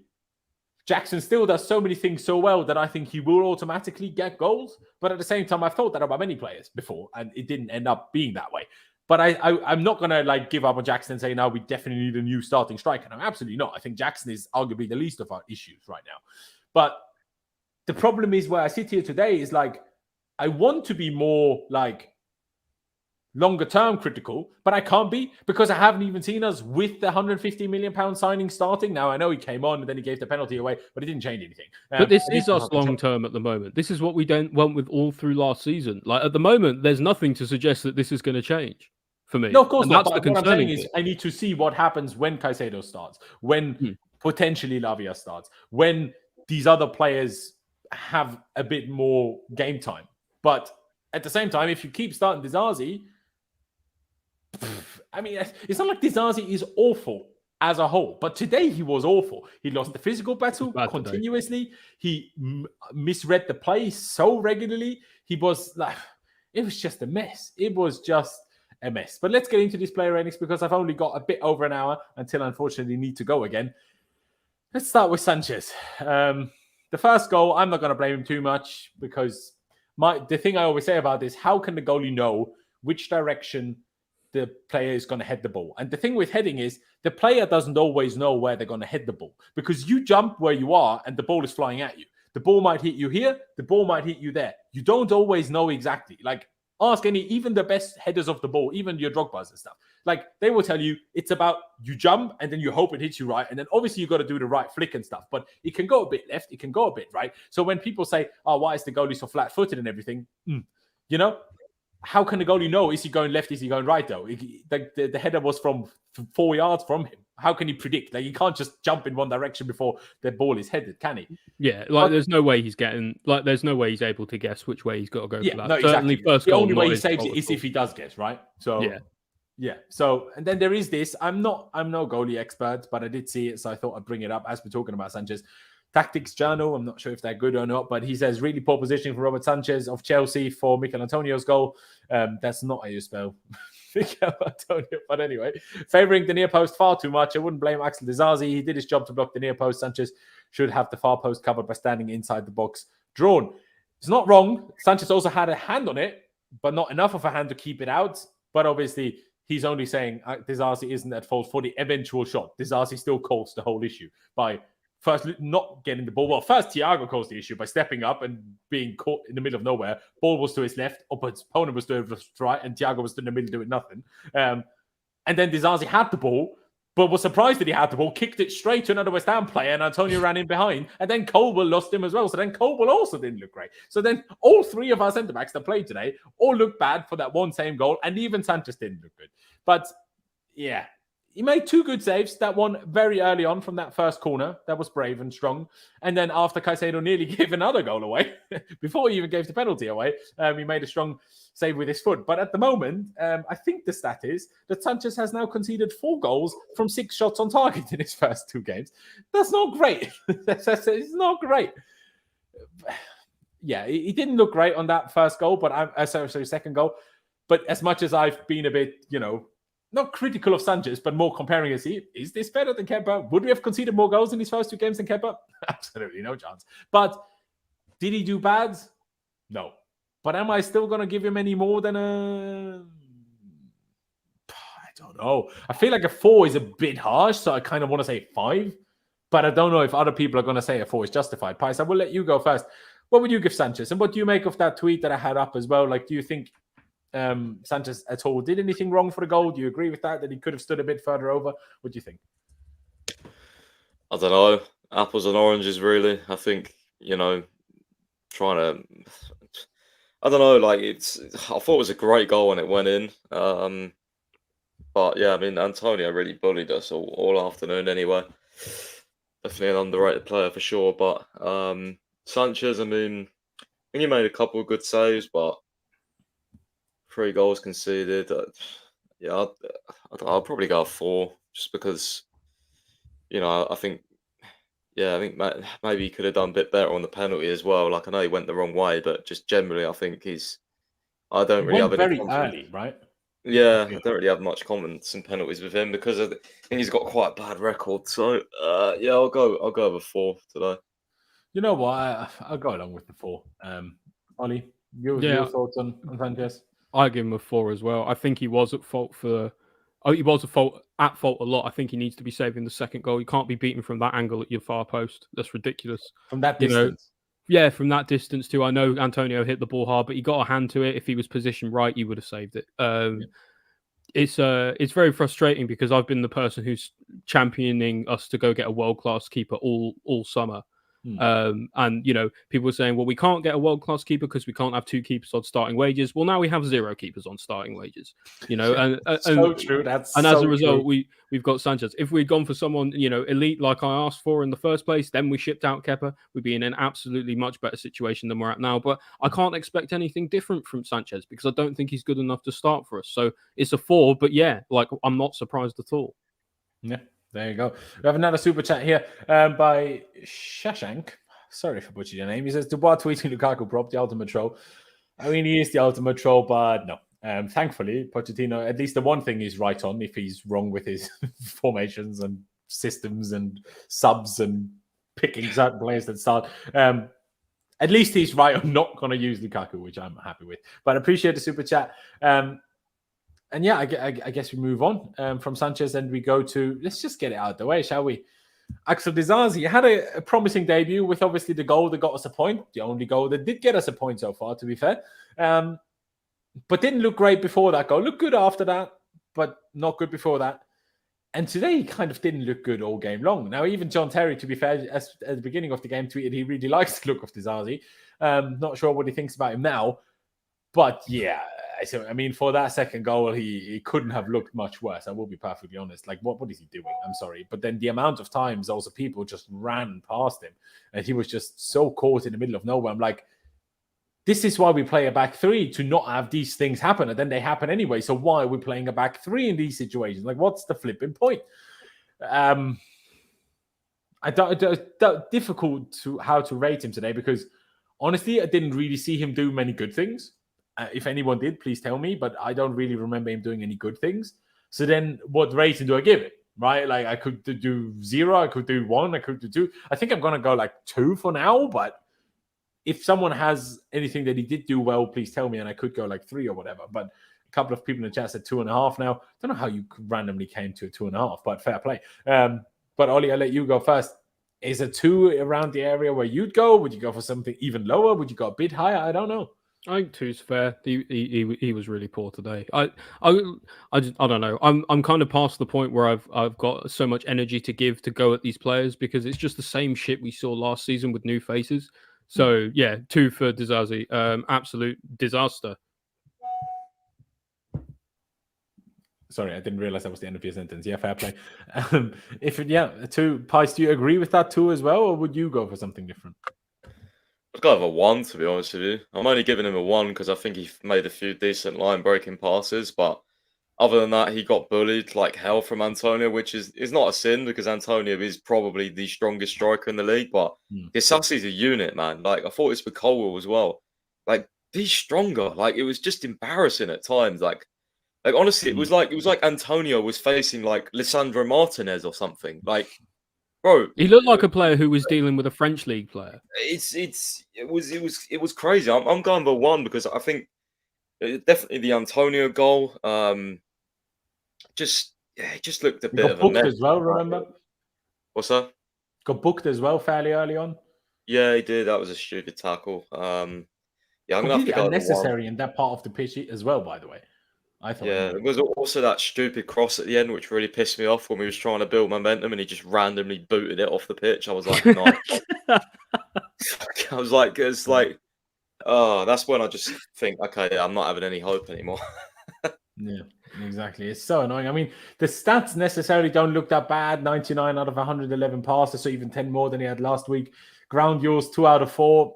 Jackson still does so many things so well that I think he will automatically get goals. But at the same time, I've thought that about many players before, and it didn't end up being that way. But I'm not going to give up on Jackson and say, now we definitely need a new starting striker. No, absolutely not. I think Jackson is arguably the least of our issues right now. But the problem is, where I sit here today is I want to be more longer term critical, but I can't be, because I haven't even seen us with the £150 million signing starting. Now, I know he came on and then he gave the penalty away, but it didn't change anything. But this is us long term at the moment. This is what we went with all through last season. At the moment, there's nothing to suggest that this is going to change for me. No, of course not. But what I'm saying is, I need to see what happens when Caicedo starts, when potentially Lavia starts, when these other players have a bit more game time. But at the same time, if you keep starting Dizazi, I mean, it's not like Dizazi is awful as a whole, but today he was awful. He lost the physical battle continuously. He misread the play so regularly. It was just a mess. It was just a mess. But let's get into these player ratings, because I've only got a bit over an hour until, unfortunately, need to go again. Let's start with Sanchez. The first goal, I'm not going to blame him too much, because the thing I always say about this, how can the goalie know which direction the player is going to head the ball? And the thing with heading is, the player doesn't always know where they're going to head the ball, because you jump where you are and the ball is flying at you. The ball might hit you here, the ball might hit you there. You don't always know exactly. Ask even the best headers of the ball, even your Drogbas and stuff. They will tell you it's about you jump and then you hope it hits you right. And then obviously you got to do the right flick and stuff, but it can go a bit left, it can go a bit right. So when people say, oh, why is the goalie so flat-footed and everything? How can the goalie know? Is he going left? Is he going right, though? The header was from 4 yards from him. How can he predict? He can't just jump in one direction before the ball is headed, can he? Yeah, there's no way he's there's no way he's able to guess which way he's got to go for that. No, Certainly, exactly. first the goal, only way he saves it is if he does guess, right? So yeah. So, and then there is this. I'm no goalie expert, but I did see it, so I thought I'd bring it up as we're talking about Sanchez. Tactics Journal, I'm not sure if they're good or not, but he says really poor positioning for Robert Sanchez of Chelsea for Mikel Antonio's goal. That's not how you spell Mikel Antonio, but anyway, favouring the near post far too much. I wouldn't blame Axel Disasi. He did his job to block the near post. Sanchez should have the far post covered by standing inside the box drawn. It's not wrong. Sanchez also had a hand on it, but not enough of a hand to keep it out. But obviously, he's only saying Disasi isn't at fault for the eventual shot. Disasi still caused the whole issue by first not getting the ball. Well, first Thiago caused the issue by stepping up and being caught in the middle of nowhere. Ball was to his left, opponent was to his right, and Thiago was in the middle doing nothing. And then Disasi had the ball, but was surprised that he had the ball, kicked it straight to another West Ham player, and Antonio ran in behind. And then Colwell lost him as well. So then Colwell also didn't look great. So then all three of our centre-backs that played today all looked bad for that one same goal, and even Sanchez didn't look good. But yeah, he made two good saves. That one very early on from that first corner. That was brave and strong. And then after Caicedo nearly gave another goal away, before he even gave the penalty away, he made a strong save with his foot. But at the moment, I think the stat is that Sanchez has now conceded 4 goals from 6 shots on target in his first 2 games. That's not great. It's not great. Yeah, he didn't look great on that first goal, but second goal. But as much as I've been a bit, not critical of Sanchez, but more comparing as is this better than Kepa? Would we have conceded more goals in his first 2 games than Kepa? Absolutely no chance. But did he do bad? No. But am I still going to give him any more than I don't know. I feel like a 4 is a bit harsh, so I kind of want to say 5. But I don't know if other people are going to say a 4 is justified. Pies, I will let you go first. What would you give Sanchez? And what do you make of that tweet that I had up as well? Like, do you think Sanchez at all did anything wrong for the goal? Do you agree with that he could have stood a bit further over? What do you think? I don't know. Apples and oranges, really. I think, trying to... I don't know, I thought it was a great goal when it went in. But yeah, I mean, Antonio really bullied us all afternoon anyway. Definitely an underrated player for sure. But Sanchez, I think he made a couple of good saves, but 3 goals conceded. I'll probably go 4 just because, I think maybe he could have done a bit better on the penalty as well. Like, I know he went the wrong way, but just generally, I think I don't really have any very early, right? Yeah, I don't really have much confidence in penalties with him because I think he's got quite a bad record. So, I'll go with 4 today. You know what? I'll go along with the 4. Ollie, your thoughts on Sanchez? I give him a 4 as well. I think he was at fault he was at fault a lot. I think he needs to be saving the second goal. You can't be beaten from that angle at your far post. That's ridiculous. From that distance. Yeah, from that distance too. I know Antonio hit the ball hard, but he got a hand to it. If he was positioned right, he would have saved it. It's very frustrating because I've been the person who's championing us to go get a world-class keeper all summer. And people were saying, well, we can't get a world-class keeper because we can't have 2 keepers on starting wages. Well, now we have 0 keepers on starting wages. And so true. As a result, we've got Sanchez. If we'd gone for someone elite like I asked for in the first place, then we shipped out Kepa, we'd be in an absolutely much better situation than we're at now. But I can't expect anything different from Sanchez because I don't think he's good enough to start for us. So it's a 4, but I'm not surprised at all. Yeah. There you go. We have another super chat here by Shashank. Sorry for butchering your name. He says, Dubois tweeting Lukaku prop, the ultimate troll. I mean, he is the ultimate troll, but no. Thankfully, Pochettino, at least the one thing he's right on if he's wrong with his formations and systems and subs and picking certain players that start. At least he's right on not going to use Lukaku, which I'm happy with. But I appreciate the super chat. And yeah, I guess we move on from Sanchez and we go to, let's just get it out of the way, shall we? Axel Disasi had a promising debut with obviously the goal that got us a point, the only goal that did get us a point so far, to be fair. But didn't look great before that goal. Looked good after that, but not good before that. And today he kind of didn't look good all game long. Now, even John Terry, to be fair, at the beginning of the game tweeted he really likes the look of Disasi. Not sure what he thinks about him now. But yeah, so, I mean, for that second goal, he couldn't have looked much worse. I will be perfectly honest. Like, what is he doing? I'm sorry. But then the amount of times also people just ran past him and he was just so caught in the middle of nowhere. I'm like, this is why we play a back 3, to not have these things happen. And then they happen anyway. So why are we playing a back 3 in these situations? Like, what's the flipping point? I Difficult to how to rate him today because honestly, I didn't really see him do many good things. If anyone did, please tell me. But I don't really remember him doing any good things. So then, what rating do I give it? Right? Like I could do 0, I could do 1, I could do 2. I think I'm gonna go like 2 for now. But if someone has anything that he did do well, please tell me, and I could go like 3 or whatever. But a couple of people in the chat said 2.5 now. I don't know how you randomly came to a 2.5, but fair play. But Ollie, I'll let you go first. Is a 2 around the area where you'd go? Would you go for something even lower? Would you go a bit higher? I don't know. I think 2's fair. He was really poor today. I don't know. I'm kind of past the point where I've got so much energy to give to go at these players because it's just the same shit we saw last season with new faces. So yeah, 2 for Disasi. Absolute disaster. Sorry, I didn't realize that was the end of your sentence. Yeah, fair play. 2. Pice, do you agree with that 2 as well, or would you go for something different? I'd go with a 1, to be honest with you. I'm only giving him a 1 because I think he made a few decent line-breaking passes, but other than that, he got bullied like hell from Antonio, which is not a sin because Antonio is probably the strongest striker in the league, but Disasi's a unit, man. Like, I thought it's with Colwell as well. Like, be stronger. Like, it was just embarrassing at times. Like honestly, it was like Antonio was facing like Lisandro Martinez or something. Like, bro, he looked like a player who was dealing with a French league player. It was crazy. I'm going for 1 because I think definitely the Antonio goal. It just looked a bit of a mess as well. Remember, what's that? Got booked as well fairly early on. Yeah, he did. That was a stupid tackle. Yeah, I'm gonna have to go unnecessary in that part of the pitch as well. By the way. I thought. Yeah, it was also that stupid cross at the end, which really pissed me off when we was trying to build momentum, and he just randomly booted it off the pitch. I was like, no. I was like, it's like, oh, that's when I just think, okay, I'm not having any hope anymore. Yeah, exactly. It's so annoying. I mean, the stats necessarily don't look that bad. 99 out of 111 passes, so even 10 more than he had last week. Ground duels, 2 out of 4.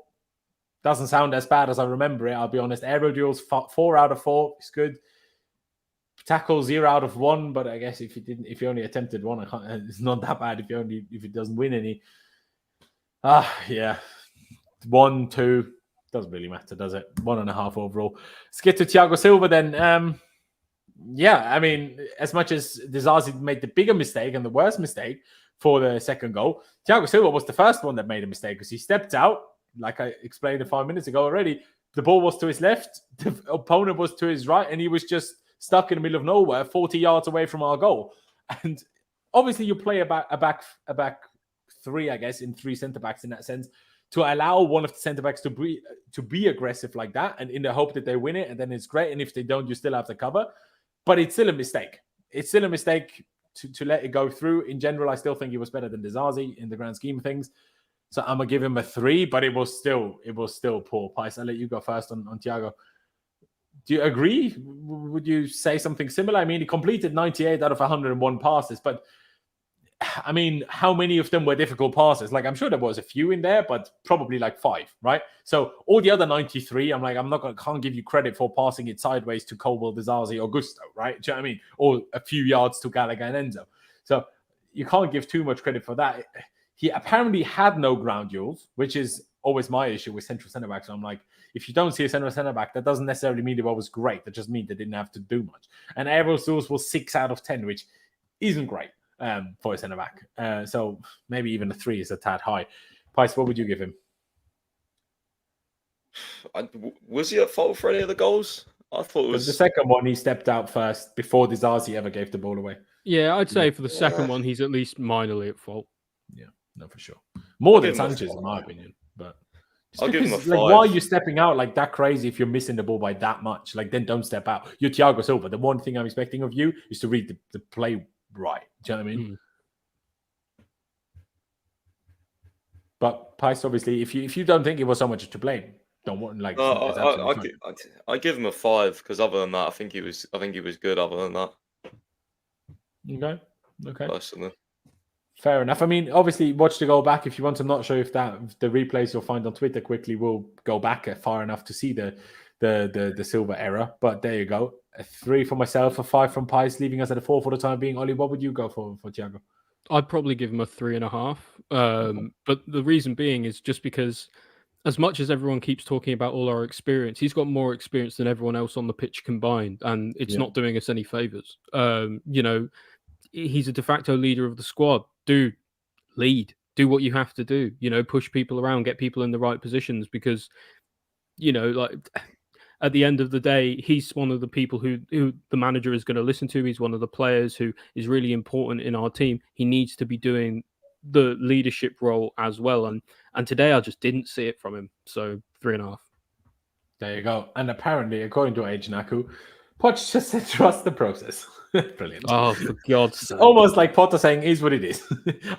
Doesn't sound as bad as I remember it, I'll be honest. Aero duels, 4 out of 4. It's good. Tackle 0 out of 1, but I guess if you only attempted 1, it's not that bad if it doesn't win any. Yeah. 1, 2, doesn't really matter, does it? 1.5 overall. Let's get to Thiago Silva then. Yeah, I mean, as much as Disasi made the bigger mistake and the worst mistake for the second goal, Thiago Silva was the first one that made a mistake because he stepped out, like I explained 5 minutes ago already. The ball was to his left, the opponent was to his right, and he was just stuck in the middle of nowhere, 40 yards away from our goal. And obviously you play a back 3, I guess, in 3 centre-backs in that sense, to allow one of the centre-backs to be aggressive like that, and in the hope that they win it, and then it's great. And if they don't, you still have to cover. But it's still a mistake. It's still a mistake to let it go through. In general, I still think he was better than Disasi in the grand scheme of things. So I'm going to give him a 3, but it was still poor. Pice, I'll let you go first on Thiago. Do you agree? Would you say something similar? I mean, he completed 98 out of 101 passes, but I mean, how many of them were difficult passes? Like, I'm sure there was a few in there, but probably like 5, right? So all the other 93, I'm like, can't give you credit for passing it sideways to Colwell, Disasi, or Gusto, right? Do you know what I mean? Or a few yards to Gallagher and Enzo. So you can't give too much credit for that. He apparently had no ground duels, which is always my issue with central centre backs. So I'm like, if you don't see a centre back, that doesn't necessarily mean the ball was great. That just means they didn't have to do much. And aerial duels was 6 out of 10, which isn't great for a centre back. So maybe even a 3 is a tad high. Pice, what would you give him? Was he at fault for any of the goals? I thought it was the second one. He stepped out first before Disasi ever gave the ball away. Yeah, I'd say for the second one, he's at least minorly at fault. Yeah, no, for sure. More than Sanchez, in my opinion. But I'll give him a 5. Like, why are you stepping out like that crazy if you're missing the ball by that much? Like, then don't step out. You're Thiago Silva. The one thing I'm expecting of you is to read the play right. Do you know what I mean? But Pice, obviously, if you don't think it was so much to blame, don't want like. I give him a 5 because other than that, I think he was good. Other than that, okay. Personally. Fair enough. I mean, obviously, watch the goal back if you want. I'm not sure if the replays you'll find on Twitter quickly will go back far enough to see the Silva error. But there you go. A 3 for myself, a 5 from Pice, leaving us at a 4 for the time being. Ollie, what would you go for Thiago? I'd probably give him a 3.5. But the reason being is just because, as much as everyone keeps talking about all our experience, he's got more experience than everyone else on the pitch combined, and it's not doing us any favors. He's a de facto leader of the squad. Dude, lead. Do what you have to do. Push people around, get people in the right positions, because at the end of the day, he's one of the people who the manager is going to listen to. He's one of the players who is really important in our team. He needs to be doing the leadership role as well. And today I just didn't see it from him. So 3.5. There you go. And apparently, according to Age Naku, Poch just said trust the process. Brilliant. Oh, for God's sake. Almost like Potter saying is what it is.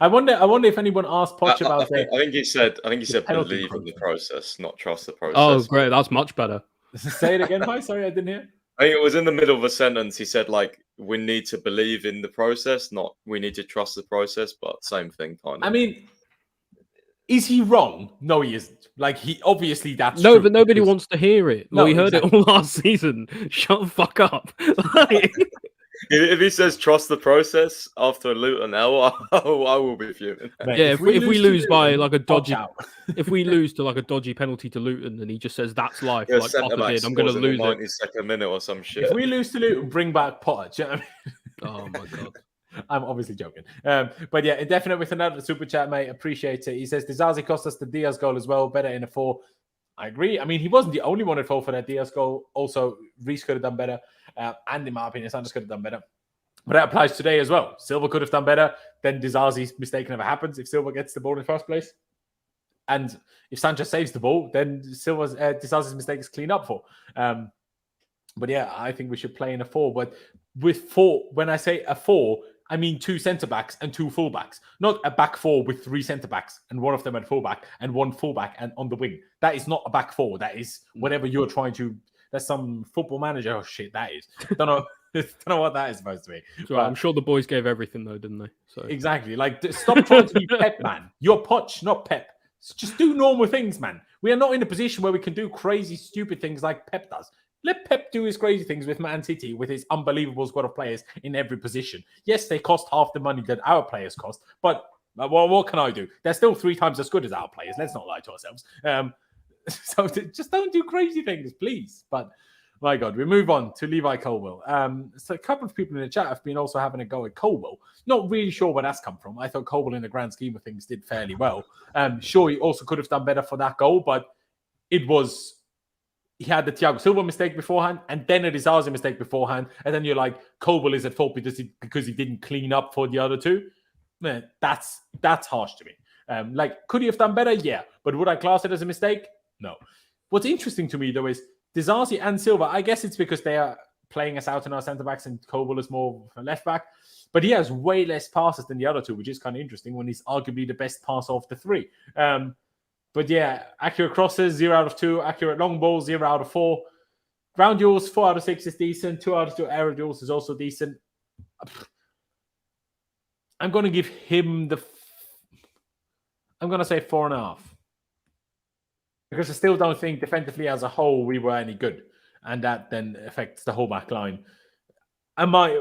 I wonder if anyone asked Poch about it. I think he said believe in the process, not trust the process. Oh, great. That's much better. Say it again. Hi, sorry, I didn't hear. I think it was in the middle of a sentence. He said, like, we need to believe in the process, not we need to trust the process, but same thing, kind of. I mean, is he wrong? No, he isn't. Like, he obviously that's no, true, but nobody wants to hear it. No, we heard it all last season. Shut the fuck up. If he says trust the process after Luton L, I will be fuming. Mate, if we lose to by Luton, like a dodgy, watch out. if we lose to like a dodgy penalty to Luton, and he just says that's life, Yeah, like Potter did, I'm going to lose it. 92nd minute or some shit. If we lose to Luton, bring back Potter. Do you know what I mean? Oh my God. I'm obviously joking. But yeah, definitely with another super chat, mate. Appreciate it. He says, Dizazi cost us the Diaz goal as well. Better in a 4. I agree. I mean, he wasn't the only one at fault for that Diaz goal. Also, Reece could have done better. And in my opinion, Sanchez could have done better. But that applies today as well. Silva could have done better. Then Dizazi's mistake never happens if Silva gets the ball in the first place. And if Sanchez saves the ball, then Dizazi's mistake is cleaned up for. But yeah, I think we should play in a 4. But with 4, when I say a 4, I mean 2 centre-backs and 2 full-backs. Not a back 4 with 3 centre-backs and one of them at full-back and 1 full-back and on the wing. That is not a back 4. That is whatever you're trying to... That's some football manager shit, that is. Don't know what that is supposed to be. So I'm sure the boys gave everything though, didn't they? So exactly. Like, stop trying to be Pep, man. You're Poch, not Pep. Just do normal things, man. We are not in a position where we can do crazy, stupid things like Pep does. Let Pep do his crazy things with Man City, with his unbelievable squad of players in every position. Yes, they cost half the money that our players cost, but what can I do? They're still 3 times as good as our players. Let's not lie to ourselves. So just don't do crazy things, please. But my God, we move on to Levi Colwill. So a couple of people in the chat have been also having a go at Colwill. Not really sure where that's come from. I thought Colwill, in the grand scheme of things, did fairly well. Sure, he also could have done better for that goal, but he had the Thiago Silva mistake beforehand, and then a Dizazi mistake beforehand, and then you're like, Colwill is at fault because he didn't clean up for the other 2. Man, that's harsh to me. Like, could he have done better? Yeah, but would I class it as a mistake? No. What's interesting to me though is Dizazi and Silva. I guess it's because they are playing us out in our centre backs, and Colwill is more of a left back. But he has way less passes than the other 2, which is kind of interesting when he's arguably the best passer of the 3. But yeah, accurate crosses, 0 out of 2. Accurate long balls, 0 out of 4. Ground duels, 4 out of 6 is decent. 2 out of 2 aerial duels is also decent. I'm going to give him I'm going to say 4.5. Because I still don't think defensively as a whole we were any good. And that then affects the whole back line.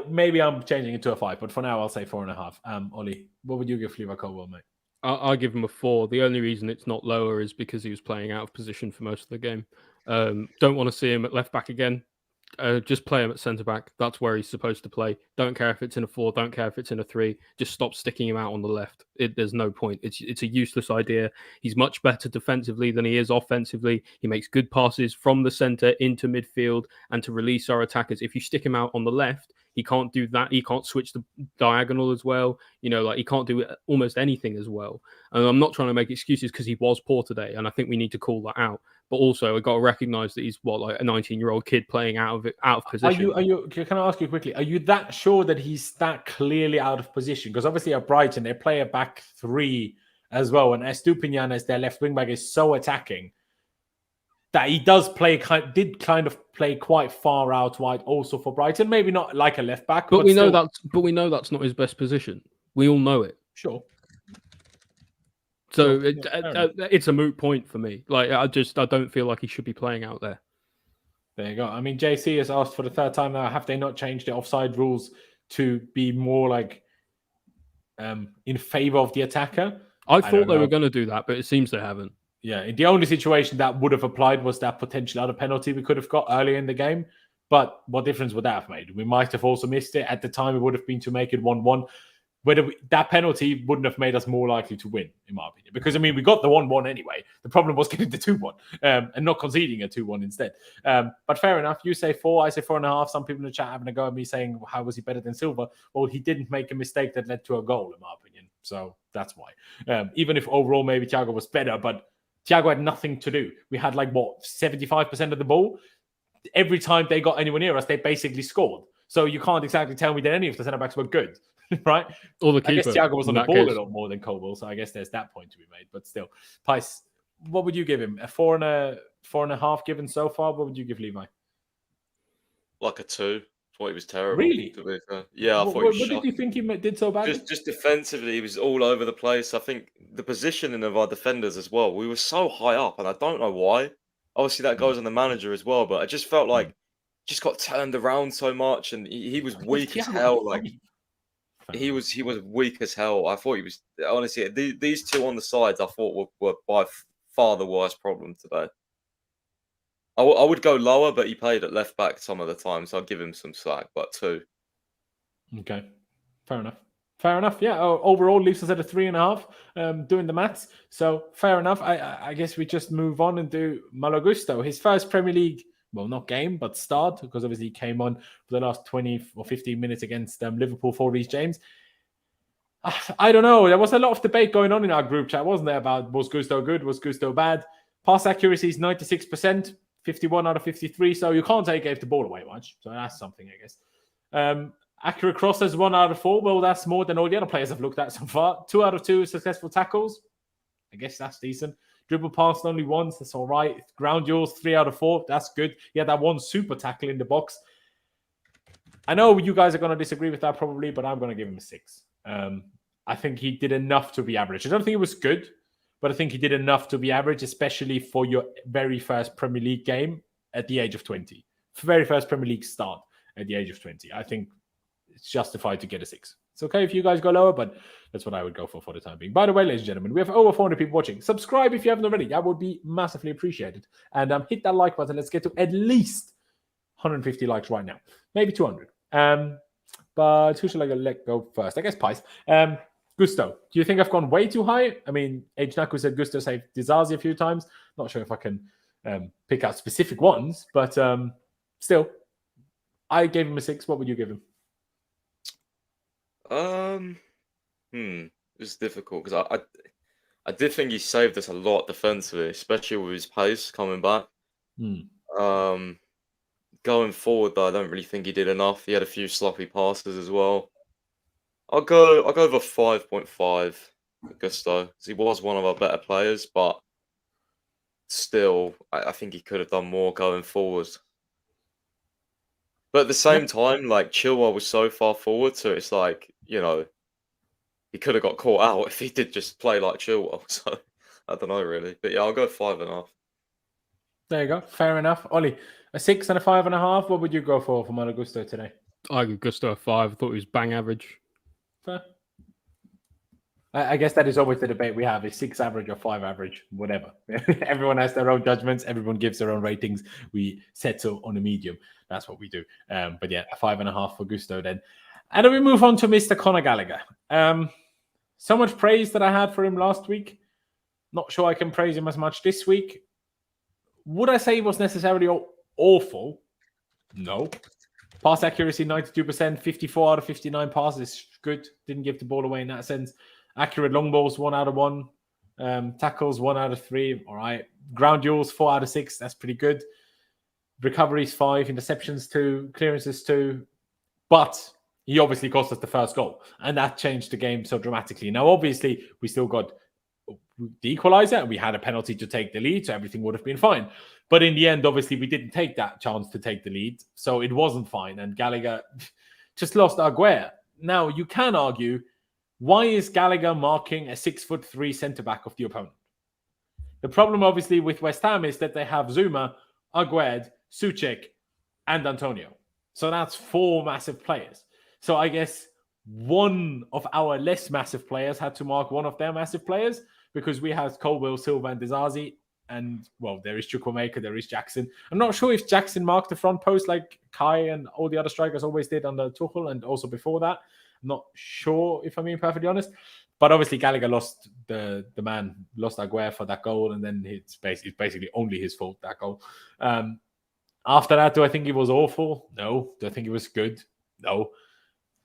Maybe I'm changing it to a 5, but for now I'll say 4.5. Ollie, what would you give Levi Colwill, mate? I'll give him a 4. The only reason it's not lower is because he was playing out of position for most of the game. Don't want to see him at left back again. Just play him at centre back. That's where he's supposed to play. Don't care if it's in a 4. Don't care if it's in a 3. Just stop sticking him out on the left. There's no point. It's a useless idea. He's much better defensively than he is offensively. He makes good passes from the centre into midfield and to release our attackers. If you stick him out on the left, he can't do that. He can't switch the diagonal as well. He can't do almost anything as well. And I'm not trying to make excuses because he was poor today, and I think we need to call that out. But also, I got to recognise that he's like a 19-year-old kid playing out of position. Can I ask you quickly? Are you that sure that he's that clearly out of position? Because obviously at Brighton they play a back 3 as well, and Estupiñán as their left wing back is so attacking that he did kind of play quite far out wide also for Brighton. Maybe not like a left back, but we know that's not his best position. We all know it. Sure. So it's a moot point for me. Like I don't feel like he should be playing out there. There you go. I mean, JC has asked for the 3rd time now, have they not changed the offside rules to be more like in favor of the attacker. I thought they were going to do that, but it seems they haven't. Yeah, the only situation that would have applied was that potential other penalty we could have got earlier in the game. But what difference would that have made? We might have also missed it. At the time, it would have been to make it 1-1. That penalty wouldn't have made us more likely to win, in my opinion. Because, I mean, we got the 1-1 anyway. The problem was getting the 2-1 and not conceding a 2-1 instead. But fair enough. You say 4, I say 4.5. Some people in the chat having a go at me saying, how was he better than Silva? Well, he didn't make a mistake that led to a goal, in my opinion. So that's why. Even if overall maybe Thiago was better, but Thiago had nothing to do. We had 75% of the ball. Every time they got anywhere near us, they basically scored. So you can't exactly tell me that any of the centre-backs were good, right? Or the keeper. I guess Thiago was on the ball a lot more than Cole, so I guess there's that point to be made. But still, Pice, what would you give him? A 4.5 given so far? What would you give Levi? Like a 2. I thought he was terrible. Really? Yeah, I thought he was What did you think he did so badly? Just defensively, he was all over the place. I think the positioning of our defenders as well. We were so high up, and I don't know why. Obviously, that goes on the manager as well, but I just felt like just got turned around so much, and he was weak as hell. He was weak as hell. I thought he was honestly these two on the sides. I thought were by far the worst problem today. I would go lower, but he played at left back some of the time, so I'll give him some slack. But 2. Okay, fair enough. Yeah, overall leaves us at a 3.5. Doing the maths, so fair enough. I guess we just move on and do Malo Gusto. His first Premier League, well, not game, but start, because obviously he came on for the last 20 or 15 minutes against Liverpool for Reece James. I don't know. There was a lot of debate going on in our group chat, wasn't there, about was Gusto good, was Gusto bad? Pass accuracy is 96%. 51 out of 53, so you can't say he gave the ball away much. So that's something, I guess. Accurate crosses, 1 out of 4. Well, that's more than all the other players have looked at so far. 2 out of 2 successful tackles. I guess that's decent. Dribble passed only once. That's all right. Ground duels, 3 out of 4. That's good. He had that one super tackle in the box. I know you guys are going to disagree with that probably, but I'm going to give him a 6. I think he did enough to be average. I don't think it was good, but I think he did enough to be average, especially for your very first Premier League game at the age of 20. Very first Premier League start at the age of 20. I think it's justified to get a 6. It's okay if you guys go lower, but that's what I would go for the time being. By the way, ladies and gentlemen, we have over 400 people watching. Subscribe if you haven't already. That would be massively appreciated. And hit that like button. Let's get to at least 150 likes right now. Maybe 200. But who should I let go first? I guess Pice. Gusto, do you think I've gone way too high? I mean, Naku said Gusto saved Dizazi a few times. Not sure if I can pick out specific ones, but still, I gave him a 6. What would you give him? It's difficult because I did think he saved us a lot defensively, especially with his pace coming back. Going forward, though, I don't really think he did enough. He had a few sloppy passes as well. I'll go over 5.5 for Gusto, because he was one of our better players, but still, I think he could have done more going forward. But at the same time, Chilwell was so far forward, so it's he could have got caught out if he did just play like Chilwell. So I don't know really, but yeah, I'll go 5.5. There you go, fair enough. Ollie, a 6 and a 5.5. What would you go for Malo Gusto today? I give Gusto a 5. I thought he was bang average. Fair. I guess that is always the debate we have: is 6 average or 5 average, whatever. Everyone has their own judgments. Everyone gives their own ratings. We settle on a medium. That's what we do. But yeah, a 5.5 for Gusto then. And then we move on to Mr. Conor Gallagher. So much praise that I had for him last week. Not sure I can praise him as much this week. Would I say he was necessarily awful? No. Pass accuracy 92%, 54 out of 59 passes. Good. Didn't give the ball away in that sense. Accurate long balls, 1 out of 1. Tackles, 1 out of 3. All right. Ground duels, 4 out of 6. That's pretty good. Recoveries, 5. Interceptions, 2. Clearances, 2. But he obviously cost us the first goal. And that changed the game so dramatically. Now, obviously, we still got the equaliser, and we had a penalty to take the lead, so everything would have been fine. But in the end, obviously, we didn't take that chance to take the lead, so it wasn't fine. And Gallagher just lost Aguerd. Now, you can argue, why is Gallagher marking a 6'3" centre-back of the opponent? The problem, obviously, with West Ham is that they have Zouma, Aguerd, Souček, and Antonio. So that's 4 massive players. So I guess, one of our less massive players had to mark one of their massive players because we have Colwill, Silva, and Dizazi. And, well, there is Chukwuemeka, there is Jackson. I'm not sure if Jackson marked the front post like Kai and all the other strikers always did under Tuchel and also before that. I'm not sure, if I'm being perfectly honest. But obviously, Gallagher lost lost Aguerd for that goal, and then it's basically only his fault, that goal. After that, do I think he was awful? No. Do I think he was good? No.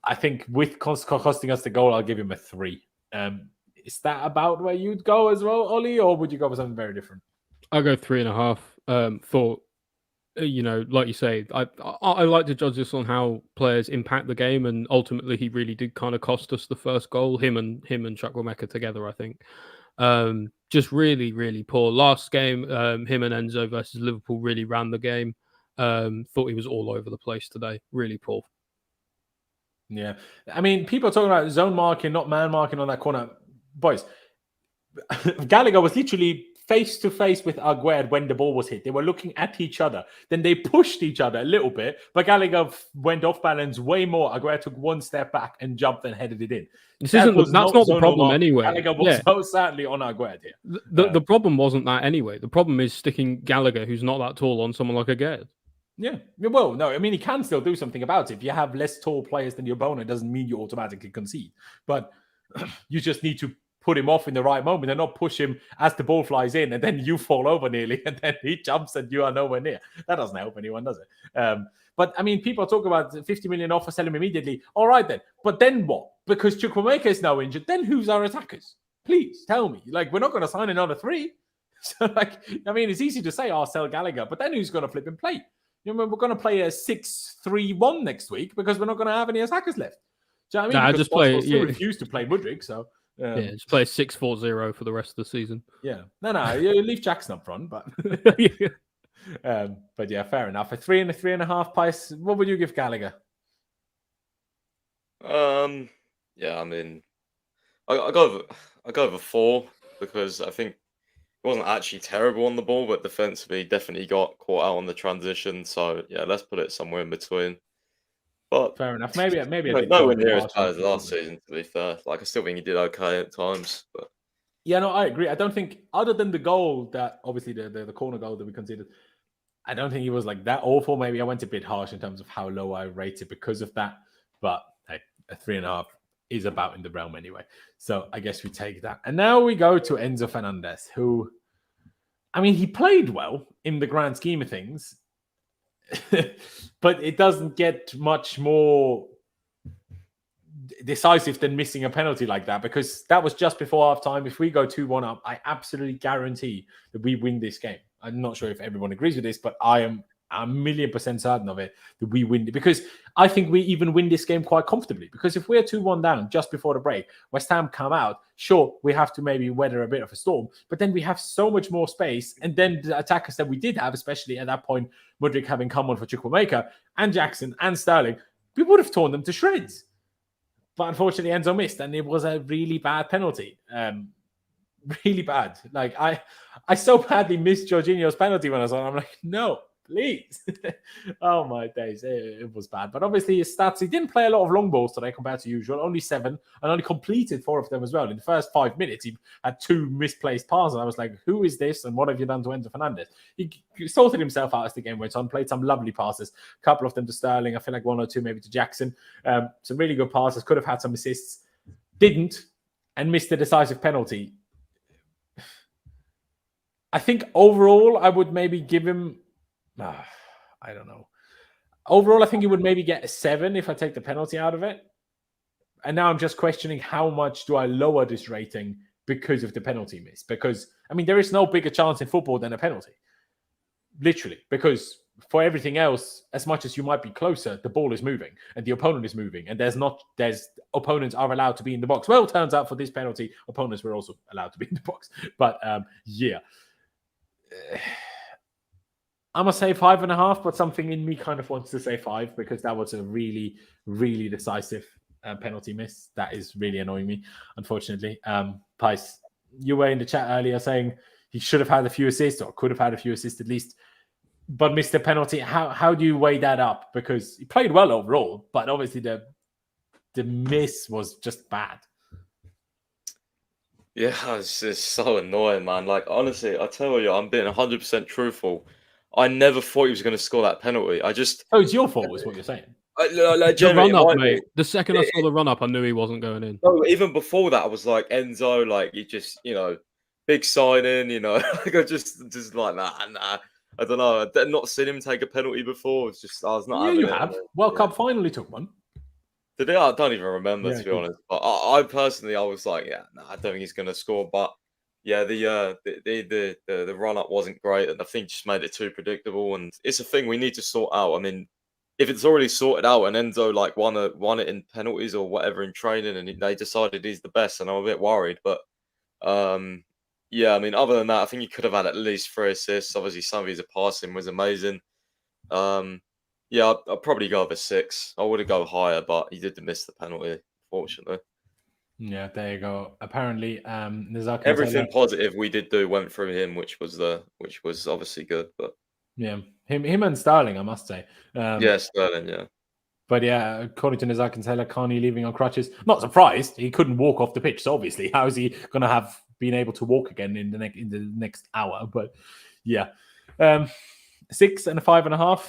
I think with costing us the goal, I'll give him a 3. Is that about where you'd go as well, Ollie, or would you go for something very different? I'll go 3.5. Thought, like you say, I like to judge this on how players impact the game, and ultimately he really did kind of cost us the first goal. Him and Chukwuemeka together, I think. Just really, really poor. Last game, him and Enzo versus Liverpool really ran the game. Thought he was all over the place today. Really poor. Yeah. I mean, people are talking about zone marking, not man marking on that corner. Boys, Gallagher was literally face to face with Aguerd when the ball was hit. They were looking at each other. Then they pushed each other a little bit, but Gallagher went off balance way more. Aguerd took one step back and jumped and headed it in. That's not the problem anyway. Gallagher was so sadly on Aguerd here. The problem wasn't that anyway. The problem is sticking Gallagher, who's not that tall, on someone like Aguerd. Yeah. Well, no, I mean, he can still do something about it. If you have less tall players than your opponent, it doesn't mean you automatically concede. But you just need to put him off in the right moment and not push him as the ball flies in and then you fall over nearly and then he jumps and you are nowhere near. That doesn't help anyone, does it? But, I mean, people talk about 50 million offer, sell him immediately. All right, then. But then what? Because Chukwuemeka is now injured. Then who's our attackers? Please tell me. Like, we're not going to sign another 3. So, like, I mean, it's easy to say, sell Gallagher. But then who's going to flip and play? We're going to play a 6-3-1 next week because we're not going to have any attackers left. Do you know what I mean? Just play. Refuse to play Mudryk, so just play 6-4-0 for the rest of the season. Yeah, no, you leave Jackson up front, but but yeah, fair enough. A 3 and a 3.5 price. What would you give Gallagher? Yeah, I mean, I go over 4 because I think it wasn't actually terrible on the ball, but defensively definitely got caught out on the transition. So yeah, let's put it somewhere in between. But fair enough. Maybe nowhere near as bad as last season. To be fair, like I still think he did okay at times. But yeah, no, I agree. I don't think other than the goal that obviously the corner goal that we conceded, I don't think he was like that awful. Maybe I went a bit harsh in terms of how low I rated because of that. But hey, a 3.5 is about in the realm anyway. So I guess we take that. And now we go to Enzo Fernandez, who, I mean, he played well in the grand scheme of things. But it doesn't get much more decisive than missing a penalty like that, because that was just before halftime. If we go 2-1 up, I absolutely guarantee that we win this game. I'm not sure if everyone agrees with this, but I am a 1,000,000% certain of it that we win it, because I think we even win this game quite comfortably. Because if we're 2-1 down just before the break, West Ham come out, sure, we have to maybe weather a bit of a storm, but then we have so much more space. And then the attackers that we did have, especially at that point, Mudryk having come on for Chukwuemeka and Jackson and Sterling, we would have torn them to shreds. But unfortunately, Enzo missed, and it was a really bad penalty. Really bad. Like, I so badly missed Jorginho's penalty when I saw it. I'm like, no, please. Oh, my days. It was bad. But obviously, his stats, he didn't play a lot of long balls today compared to usual. Only 7, and only completed 4 of them as well. In the first 5 minutes, he had 2 misplaced passes. I was like, who is this, and what have you done to Enzo Fernandez? He sorted himself out as the game went on, played some lovely passes, a couple of them to Sterling, I feel like 1 or 2 maybe to Jackson. Some really good passes, could have had some assists. Didn't, and missed the decisive penalty. I think overall, I would maybe give him, I don't know. Overall, I think he would maybe get a 7 if I take the penalty out of it. And now I'm just questioning how much do I lower this rating because of the penalty miss? Because, I mean, there is no bigger chance in football than a penalty. Literally. Because for everything else, as much as you might be closer, the ball is moving and the opponent is moving, and there's opponents are allowed to be in the box. Well, it turns out for this penalty, opponents were also allowed to be in the box. But yeah. I'm going to say 5.5, but something in me kind of wants to say 5 because that was a really, really decisive penalty miss. That is really annoying me, unfortunately. Pice, you were in the chat earlier saying he should have had a few assists or could have had a few assists at least, but missed the penalty. How do you weigh that up? Because he played well overall, but obviously the the miss was just bad. Yeah, it's just so annoying, man. Like, honestly, I tell you, I'm being 100% truthful. I never thought he was going to score that penalty. Oh, it's your fault, is what you're saying. The Genuinely, run-up, it might be. mate. The second I saw the run-up, I knew he wasn't going in. No, even before that, I was like, Enzo, like, you just, big signing, like, I just like, nah. I don't know. I've not seen him take a penalty before. It's just, I was not having you it. have. World Cup finally took one. Did he? I don't even remember, Yeah, to be honest. But I personally, I was like, yeah, nah, I don't think he's going to score. But yeah, the run-up wasn't great, and I think just made it too predictable. And it's a thing we need to sort out. I mean, if it's already sorted out and Enzo like won it in penalties or whatever in training, and they decided he's the best, and I'm a bit worried. But yeah, I mean, other than that, I think he could have had at least 3 assists. Obviously, some of his passing was amazing. Yeah, I'd probably go with a 6. I would have gone higher, but he did miss the penalty, fortunately. Yeah, there you go. Apparently, everything positive we did do went through him, which was obviously good. But yeah, him and Sterling, I must say. Yeah, Sterling, yeah. But yeah, according to Nizar Kinsella, Carney leaving on crutches. Not surprised. He couldn't walk off the pitch, so obviously, how is he going to have been able to walk again in the next hour? But yeah, 6 and a 5.5.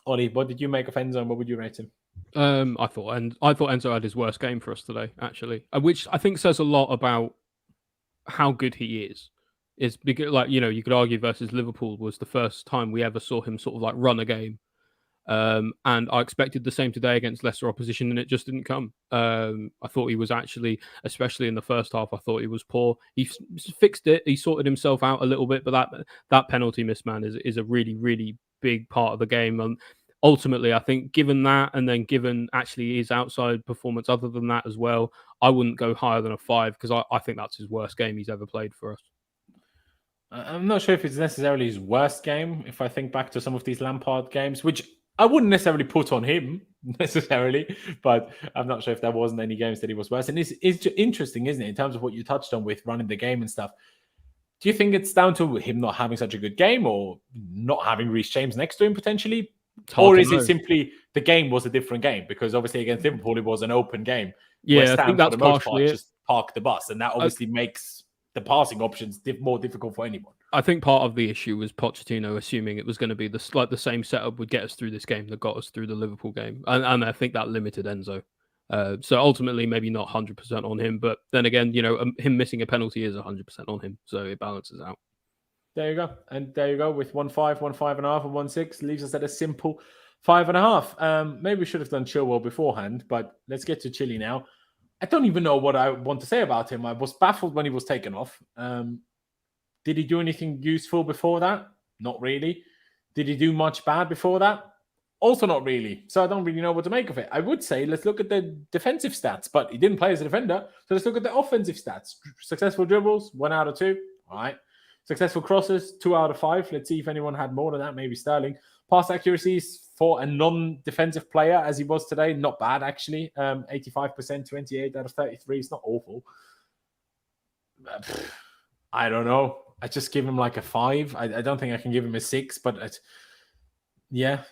Ollie, what did you make of Enzo and what would you rate him? I thought Enzo had his worst game for us today, actually, which I think says a lot about how good he is. Is because, like, you could argue versus Liverpool was the first time we ever saw him sort of like run a game. And I expected the same today against lesser opposition, and it just didn't come. I thought he was actually, especially in the first half, I thought he was poor. He fixed it. He sorted himself out a little bit, but that penalty miss, man, is a really, really big part of the game. And ultimately, I think given that, and then given actually his outside performance other than that as well, I wouldn't go higher than a 5 because I think that's his worst game he's ever played for us. I'm not sure if it's necessarily his worst game. If I think back to some of these Lampard games, which I wouldn't necessarily put on him necessarily, but I'm not sure if there wasn't any games that he was worse. And it's interesting, isn't it, in terms of what you touched on with running the game and stuff. Do you think it's down to him not having such a good game or not having Reece James next to him potentially? Or is it simply the game was a different game? Because obviously against Liverpool, it was an open game. Yeah, I think that's partially it. Just park the bus. And that obviously makes the passing options more difficult for anyone. I think part of the issue was Pochettino assuming it was going to be the same setup would get us through this game that got us through the Liverpool game. And I think that limited Enzo. So ultimately, maybe not 100% on him. But then again, him missing a penalty is 100% on him. So it balances out. There you go. And there you go with 1.5, 1.5.5, and 1.6 leaves us at a simple 5.5. Maybe we should have done Chilwell beforehand, but let's get to Chile now. I don't even know what I want to say about him. I was baffled when he was taken off. Did he do anything useful before that? Not really. Did he do much bad before that? Also not really. So I don't really know what to make of it. I would say let's look at the defensive stats, but he didn't play as a defender. So let's look at the offensive stats. Successful dribbles, 1 out of 2. All right. Successful crosses, 2 out of 5. Let's see if anyone had more than that. Maybe Sterling. Pass accuracies for a non-defensive player, as he was today, not bad, actually. 85%, 28 out of 33. It's not awful. I don't know. I just give him like a 5. I don't think I can give him a 6, but yeah.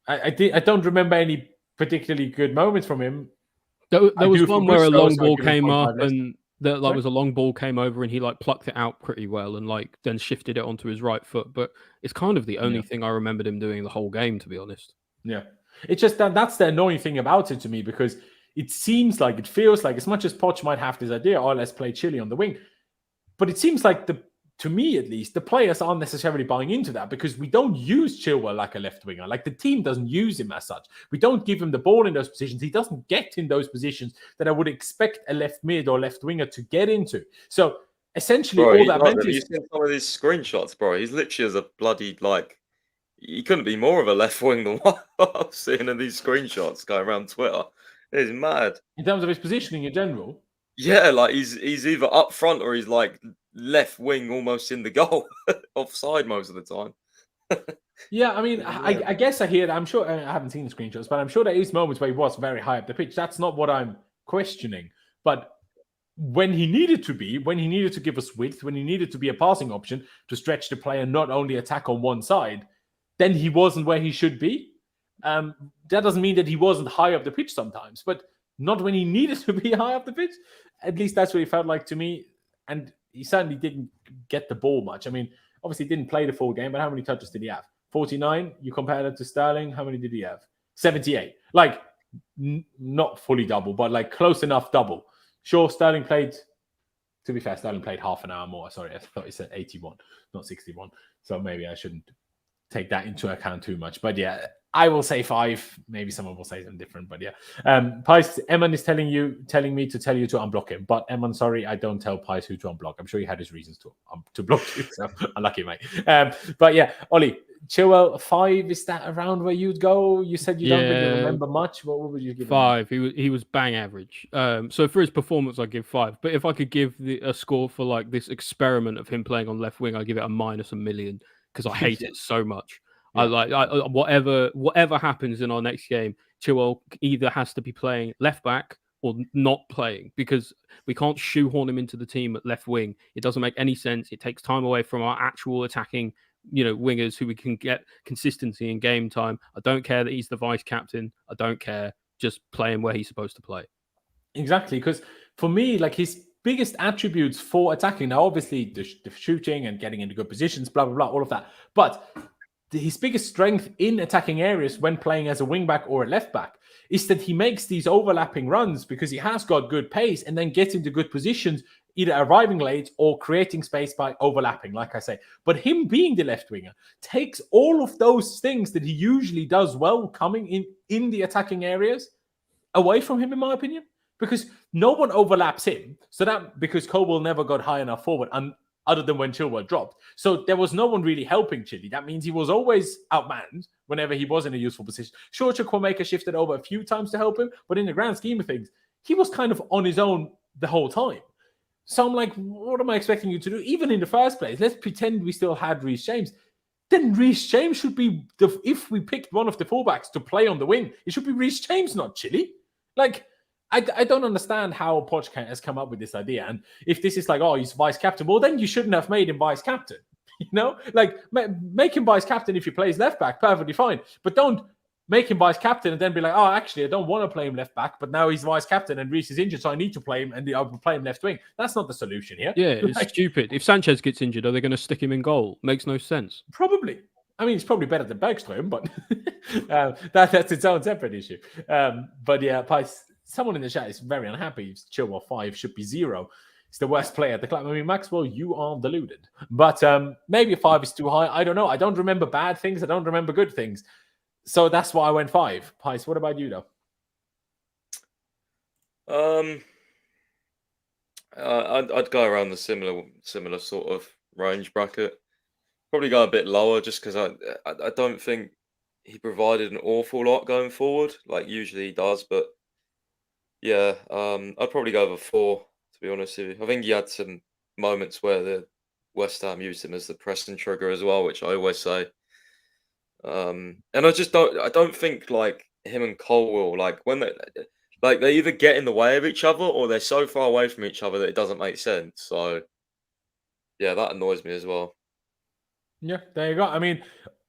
I don't remember any particularly good moments from him. There was one where a long ball came up and was a long ball came over and he like plucked it out pretty well and like then shifted it onto his right foot. But it's kind of the only thing I remembered him doing the whole game, to be honest. Yeah. It's just that's the annoying thing about it to me, because it seems like, it feels like, as much as Poch might have this idea, let's play Chile on the wing, but it seems like to me at least, the players aren't necessarily buying into that, because we don't use Chilwell like a left winger. Like, the team doesn't use him as such. We don't give him the ball in those positions. He doesn't get in those positions that I would expect a left mid or left winger to get into. So essentially, all that meant is... You've seen some of these screenshots, bro. He's literally as a bloody, like, he couldn't be more of a left wing than what I'm seeing in these screenshots going around Twitter. It's mad. In terms of his positioning in general? Yeah, like he's either up front or he's like left wing, almost in the goal, offside most of the time. Yeah, I mean, I guess I hear that. I'm sure, I haven't seen the screenshots, but I'm sure there is moments where he was very high up the pitch. That's not what I'm questioning. But when he needed to be, when he needed to give us width, when he needed to be a passing option to stretch the play and not only attack on one side, then he wasn't where he should be. That doesn't mean that he wasn't high up the pitch sometimes, but not when he needed to be high up the pitch. At least that's what it felt like to me. And he certainly didn't get the ball much. I mean, obviously he didn't play the full game, but how many touches did he have? 49. You compare that to Sterling. How many did he have? 78. Like, not fully double, but like close enough double. Sure, Sterling played, to be fair, Sterling played half an hour more. Sorry, I thought he said 81, not 61. So maybe I shouldn't take that into account too much. But yeah, I will say 5. Maybe someone will say something different. But yeah, Pice, Eman is telling me to tell you to unblock him. But Eman, sorry, I don't tell Pice who to unblock. I'm sure he had his reasons to block you. So unlucky, mate. But yeah, Ollie, Chilwell 5. Is that around where you'd go? You said you don't really remember much. What would you give 5? He was bang average. So for his performance, I give 5. But if I could give a score for like this experiment of him playing on left wing, I give it a -1,000,000 because I hate it so much. Yeah. Whatever happens in our next game, Chilwell either has to be playing left back or not playing, because we can't shoehorn him into the team at left wing. It doesn't make any sense. It takes time away from our actual attacking, wingers who we can get consistency in game time. I don't care that he's the vice captain. I don't care. Just play him where he's supposed to play. Exactly, because for me, like, his biggest attributes for attacking, now obviously the shooting and getting into good positions, blah, blah, blah, all of that. But his biggest strength in attacking areas when playing as a wing back or a left back is that he makes these overlapping runs because he has got good pace and then gets into good positions, either arriving late or creating space by overlapping, like I say. But him being the left winger takes all of those things that he usually does well coming in the attacking areas away from him, in my opinion, because no one overlaps him. So that, because Cobble never got high enough forward, and other than when Chilwell dropped. So there was no one really helping Chile. That means he was always outmanned whenever he was in a useful position. Sure, Chukwuemeka shifted over a few times to help him, but in the grand scheme of things, he was kind of on his own the whole time. So I'm like, what am I expecting you to do? Even in the first place, let's pretend we still had Reece James. Then Reece James should be, if we picked one of the fullbacks to play on the wing, it should be Reece James, not Chile. Like, I don't understand how Poch has come up with this idea. And if this is like, oh, he's vice captain, well, then you shouldn't have made him vice captain. Like, make him vice captain if he plays left back, perfectly fine. But don't make him vice captain and then be like, oh, actually, I don't want to play him left back, but now he's vice captain and Reece is injured, so I need to play him and I'll play him left wing. That's not the solution here. Yeah, it's stupid. If Sanchez gets injured, are they going to stick him in goal? Makes no sense. Probably. I mean, it's probably better than Bergström, but that's its own separate issue. But yeah, someone in the chat is very unhappy. Chilwell 5 should be 0. He's the worst player at the club. I mean, Maxwell, you are deluded. But maybe 5 is too high. I don't know. I don't remember bad things. I don't remember good things. So that's why I went 5. Pice, what about you, though? I'd go around the similar sort of range bracket. Probably go a bit lower just because I don't think he provided an awful lot going forward, like usually he does. But yeah, I'd probably go over 4, to be honest with you. I think he had some moments where the West Ham used him as the pressing trigger as well, which I always say. And I don't think like him and Colwill, like when they either get in the way of each other or they're so far away from each other that it doesn't make sense. So yeah, that annoys me as well. Yeah, there you go. I mean,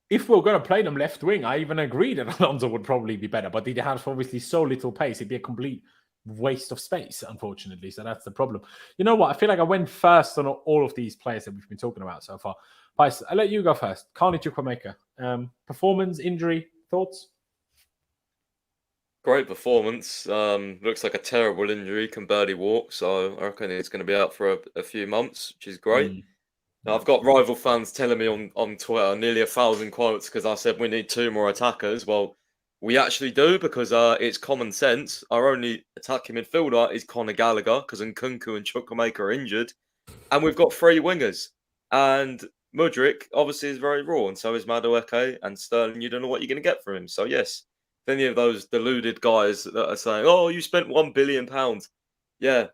if we're going to play them left wing, I even agree that Alonso would probably be better, but he has obviously so little pace, it'd be a complete waste of space, unfortunately. So that's the problem. You know what? I feel like I went first on all of these players that we've been talking about so far. Pice, I'll let you go first. Carney Chukwuemeka. Performance, injury, thoughts? Great performance. Looks like a terrible injury, can barely walk. So I reckon he's going to be out for a few months, which is great. Now, I've got rival fans telling me on Twitter nearly 1,000 quotes because I said we need 2 more attackers. Well, we actually do because it's common sense. Our only attacking midfielder is Conor Gallagher because Nkunku and Chukwuemeka are injured. And we've got 3 wingers. And Mudryk obviously is very raw, and so is Madueke and Sterling. You don't know what you're going to get from him. So, yes, if any of those deluded guys that are saying, oh, you spent £1 billion. Yeah,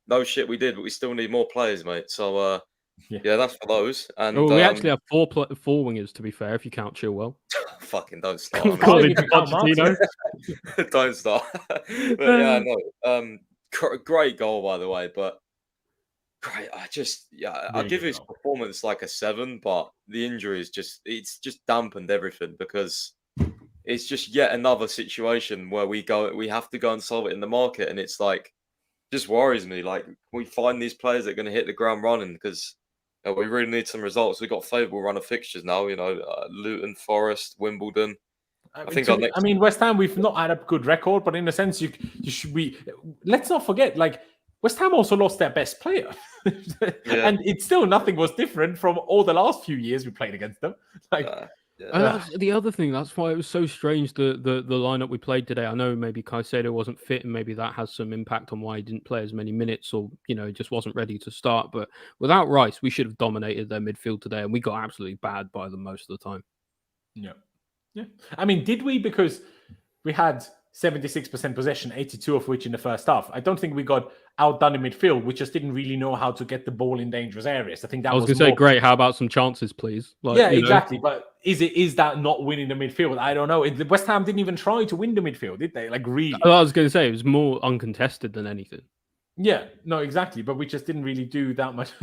no shit, we did, but we still need more players, mate. So, yeah, that's for those. And we actually have 4 wingers, to be fair, if you count Chilwell. Fucking don't start. According to Pochettino. Don't start. But yeah, no. Great goal, by the way. But great. I'll give his performance like a 7, but the injury is it's just dampened everything because it's just yet another situation where we have to go and solve it in the market, and it's like just worries me. Like we find these players that are going to hit the ground running because we really need some results. We've got a favourable run of fixtures now. Luton, Forest, Wimbledon. I mean, West Ham, we've not had a good record, but in a sense, you should be. Let's not forget, like West Ham also lost their best player, and it's still nothing was different from all the last few years we played against them. And that's the other thing. That's why it was so strange the lineup we played today. I know maybe Caicedo wasn't fit, and maybe that has some impact on why he didn't play as many minutes, or just wasn't ready to start. But without Rice, we should have dominated their midfield today, and we got absolutely bad by them most of the time. Yeah. I mean, did we? Because we had 76% possession, 82 of which in the first half. I don't think we got outdone in midfield. We just didn't really know how to get the ball in dangerous areas. I think that I was going to say, great. How about some chances, please? Exactly. But is that not winning the midfield? I don't know. West Ham didn't even try to win the midfield, did they? Like, really? I was going to say, it was more uncontested than anything. Yeah, no, exactly. But we just didn't really do that much.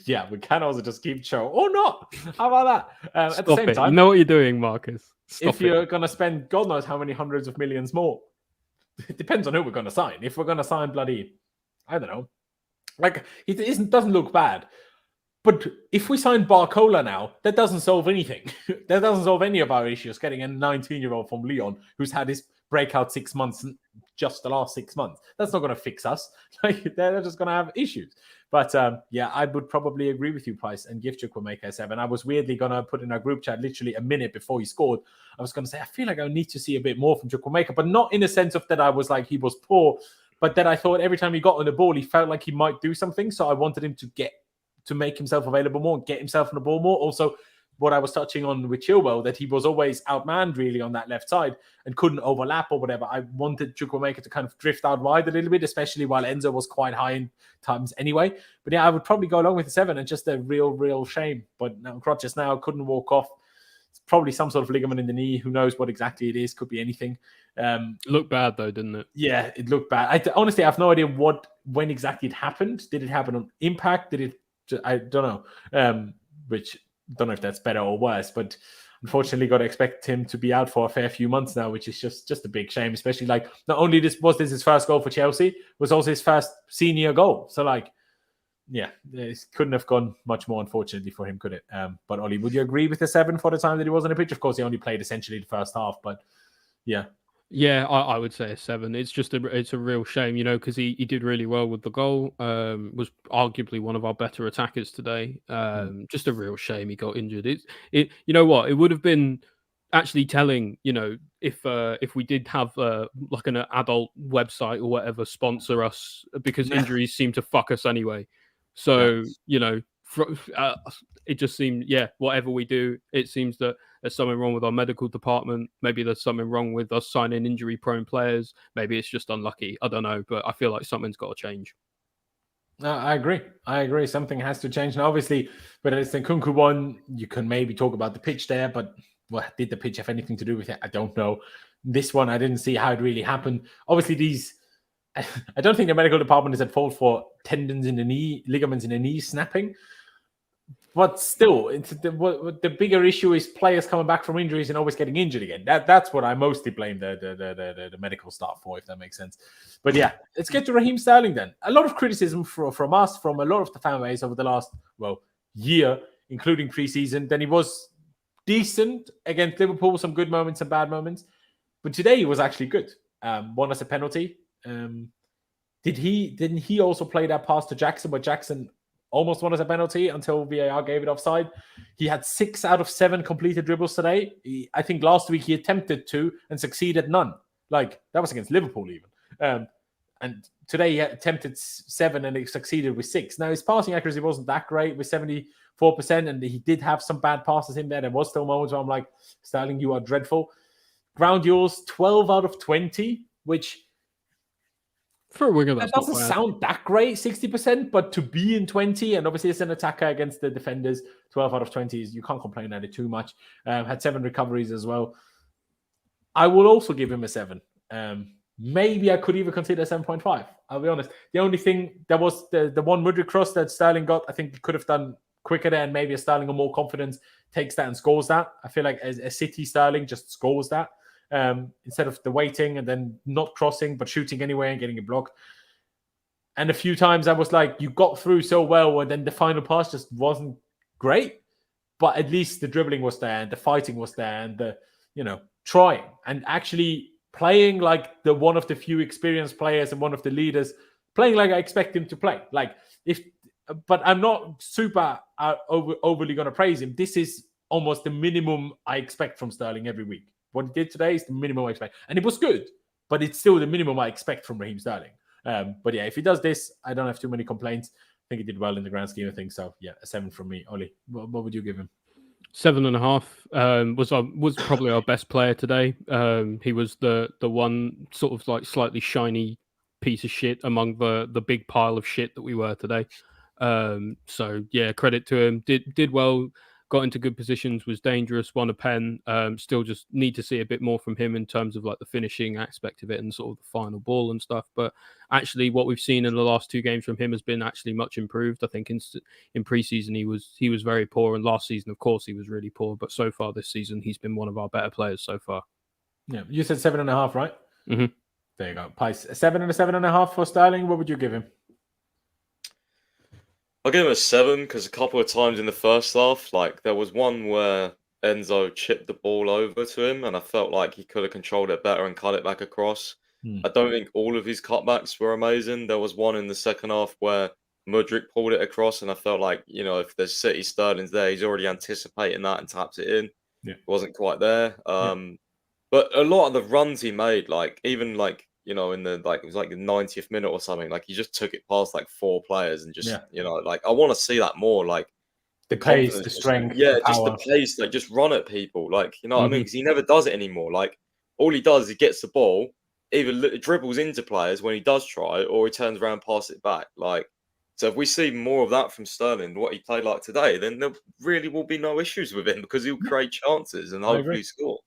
Yeah, we can also just keep show or not. How about that? At the same time, you know what you're doing, Marcus. If you're going to spend God knows how many hundreds of millions more, it depends on who we're going to sign. If we're going to sign bloody, I don't know, like it doesn't look bad. But if we sign Barcola now, that doesn't solve anything. That doesn't solve any of our issues. Getting a 19-year-old from Lyon who's had his breakout 6 months, just the last 6 months, that's not going to fix us. Like they're just going to have issues. But I would probably agree with you, Price, and give Chukwuemeka a 7. I was weirdly going to put in our group chat literally a minute before he scored. I was going to say, I feel like I need to see a bit more from Chukwuemeka, but not in a sense of that I was like he was poor, but that I thought every time he got on the ball, he felt like he might do something. So I wanted him to make himself available more and get himself on the ball more. Also, what I was touching on with Chilwell, that he was always outmanned really on that left side and couldn't overlap or whatever. I wanted Chukwuemeka to kind of drift out wide a little bit, especially while Enzo was quite high in times anyway. But yeah, I would probably go along with the 7, and just a real shame. But now Crutches now couldn't walk off. It's probably some sort of ligament in the knee. Who knows what exactly it is? Could be anything. Looked bad though, didn't it? Yeah, it looked bad. Honestly, I have no idea when exactly it happened. Did it happen on impact? I don't know. Which don't know if that's better or worse, but unfortunately got to expect him to be out for a fair few months now, which is just a big shame, especially like not only was this his first goal for Chelsea, was also his first senior goal. So like, yeah, it couldn't have gone much more, unfortunately, for him, could it? But Ollie, would you agree with the 7 for the time that he was on the pitch? Of course, he only played essentially the first half, but yeah. Yeah, I would say a 7. It's just it's a real shame, because he did really well with the goal. Was arguably one of our better attackers today. Just a real shame he got injured. It you know what? It would have been actually telling, if we did have like an adult website or whatever sponsor us, because injuries seem to fuck us anyway. So it just seemed, whatever we do, it seems that there's something wrong with our medical department. Maybe there's something wrong with us signing injury-prone players. Maybe it's just unlucky. I don't know, but I feel like something's got to change. I agree. Something has to change. Now, obviously, whether it's the Nkunku one, you can maybe talk about the pitch there, but did the pitch have anything to do with it? I don't know. This one, I didn't see how it really happened. Obviously, I don't think the medical department is at fault for tendons in the knee, ligaments in the knee snapping. But still, the bigger issue is players coming back from injuries and always getting injured again. That's what I mostly blame the medical staff for, if that makes sense. But yeah, let's get to Raheem Sterling then. A lot of criticism from us, from a lot of the fan base over the last year, including pre-season. Then he was decent against Liverpool, some good moments and bad moments. But today he was actually good. Won us a penalty. Didn't he also play that pass to Jackson, but Jackson almost won us a penalty until VAR gave it offside? He had 6 out of 7 completed dribbles today. I think last week he attempted 2 and succeeded none. Like, that was against Liverpool even. And today he attempted 7 and he succeeded with 6. Now, his passing accuracy wasn't that great with 74%, and he did have some bad passes in there. There was still moments where I'm like, Sterling, you are dreadful. Ground duels, 12 out of 20, which... For a winger, that doesn't sound that great, 60%, but to be in 20, and obviously it's an attacker against the defenders, 12 out of 20 is, you can't complain at it too much. Had 7 recoveries as well. I will also give him a 7. Maybe I could even consider 7.5. I'll be honest. The only thing, there was the one Mudryk cross that Sterling got, I think he could have done quicker than maybe a Sterling or more confidence takes that and scores that. I feel like a City Sterling just scores that instead of the waiting and then not crossing, but shooting anyway and getting it blocked. And a few times I was like, you got through so well, and then the final pass just wasn't great. But at least the dribbling was there and the fighting was there and the, trying and actually playing like one of the few experienced players and one of the leaders, playing like I expect him to play. But I'm not super overly going to praise him. This is almost the minimum I expect from Sterling every week. What he did today is the minimum I expect. And it was good, but it's still the minimum I expect from Raheem Sterling. But yeah, if he does this, I don't have too many complaints. I think he did well in the grand scheme of things. So yeah, a 7 from me. Ollie, what would you give him? 7.5 was probably our best player today. He was the one sort of like slightly shiny piece of shit among the big pile of shit that we were today. So yeah, credit to him. Did well. Got into good positions, was dangerous, won a pen. Still just need to see a bit more from him in terms of like the finishing aspect of it and sort of the final ball and stuff. But actually what we've seen in the last 2 games from him has been actually much improved. I think in pre-season he was very poor, and last season, of course, he was really poor. But so far this season, he's been one of our better players so far. Yeah, you said 7.5, right? Mm-hmm. There you go. Pice, a 7 and a 7.5 for Sterling. What would you give him? I'll give him a 7 because a couple of times in the first half, like there was one where Enzo chipped the ball over to him, and I felt like he could have controlled it better and cut it back across. I don't think all of his cutbacks were amazing. There was one in the second half where Mudryk pulled it across, and I felt like, if there's City Sterling's there, he's already anticipating that and taps it in. Yeah. It wasn't quite there. But a lot of the runs he made, like even like, in the it was like the 90th minute or something, like he just took it past like 4 players and just, like I want to see that more, like the pace, the strength, just the pace, like just run at people, like what I mean, because he never does it anymore. Like all he does is he gets the ball, either dribbles into players when he does try, or he turns around, pass it back. Like, so if we see more of that from Sterling, what he played like today, then there really will be no issues with him because he'll create chances and hopefully score.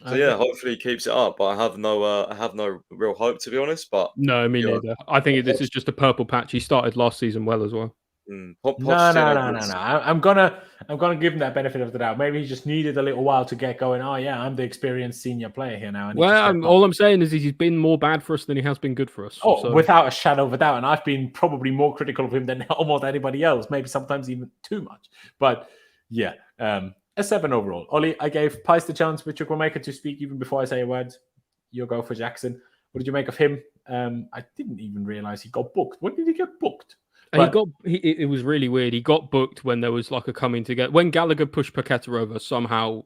So yeah, hopefully he keeps it up. But I have no real hope, to be honest. But no, me neither. I think this is just a purple patch. He started last season well as well. No. I'm gonna give him that benefit of the doubt. Maybe he just needed a little while to get going. Oh yeah, I'm the experienced senior player here now. All I'm saying is he's been more bad for us than he has been good for us. Without a shadow of a doubt. And I've been probably more critical of him than almost anybody else. Maybe sometimes even too much. But yeah, a 7 overall. Ollie, I gave Pice the chance with Chukwuemeka to speak even before I say a word. You'll go for Jackson. What did you make of him? I didn't even realize he got booked. When did he get booked? It was really weird. He got booked when there was like a coming together. When Gallagher pushed Paqueta over, somehow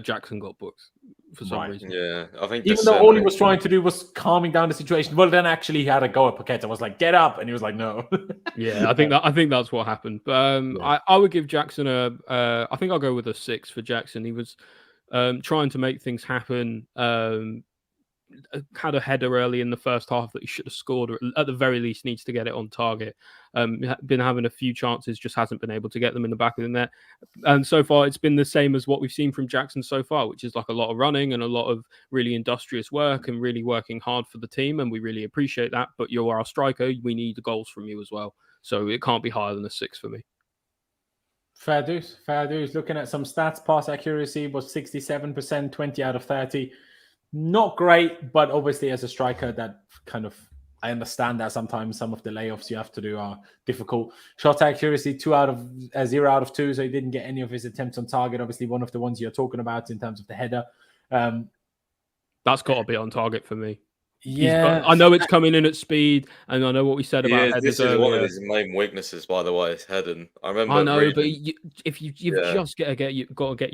Jackson got booked for some reason. Yeah, I think even though all he was trying to do was calming down the situation. Well, then actually he had a go at Paqueta. Was like, get up, and he was like, no. Yeah, I think that's what happened. But I would give Jackson I think I'll go with a 6 for Jackson. He was trying to make things happen. Had a header early in the first half that he should have scored, or at the very least needs to get it on target. Been having a few chances, just hasn't been able to get them in the back of the net. And so far, it's been the same as what we've seen from Jackson so far, which is like a lot of running and a lot of really industrious work and really working hard for the team. And we really appreciate that. But you're our striker. We need the goals from you as well. So it can't be higher than a 6 for me. Fair dues. Looking at some stats, pass accuracy was 67%, 20 out of 30. Not great, but obviously as a striker, that kind of, I understand that sometimes some of the layoffs you have to do are difficult. Shot accuracy, 0 out of 2, so he didn't get any of his attempts on target. Obviously, one of the ones you're talking about in terms of the header. That's got to be on target for me. Yeah, I know it's coming in at speed, and I know what we said about headers. This is one of his main weaknesses, by the way, is heading. I know, but if you've just got to get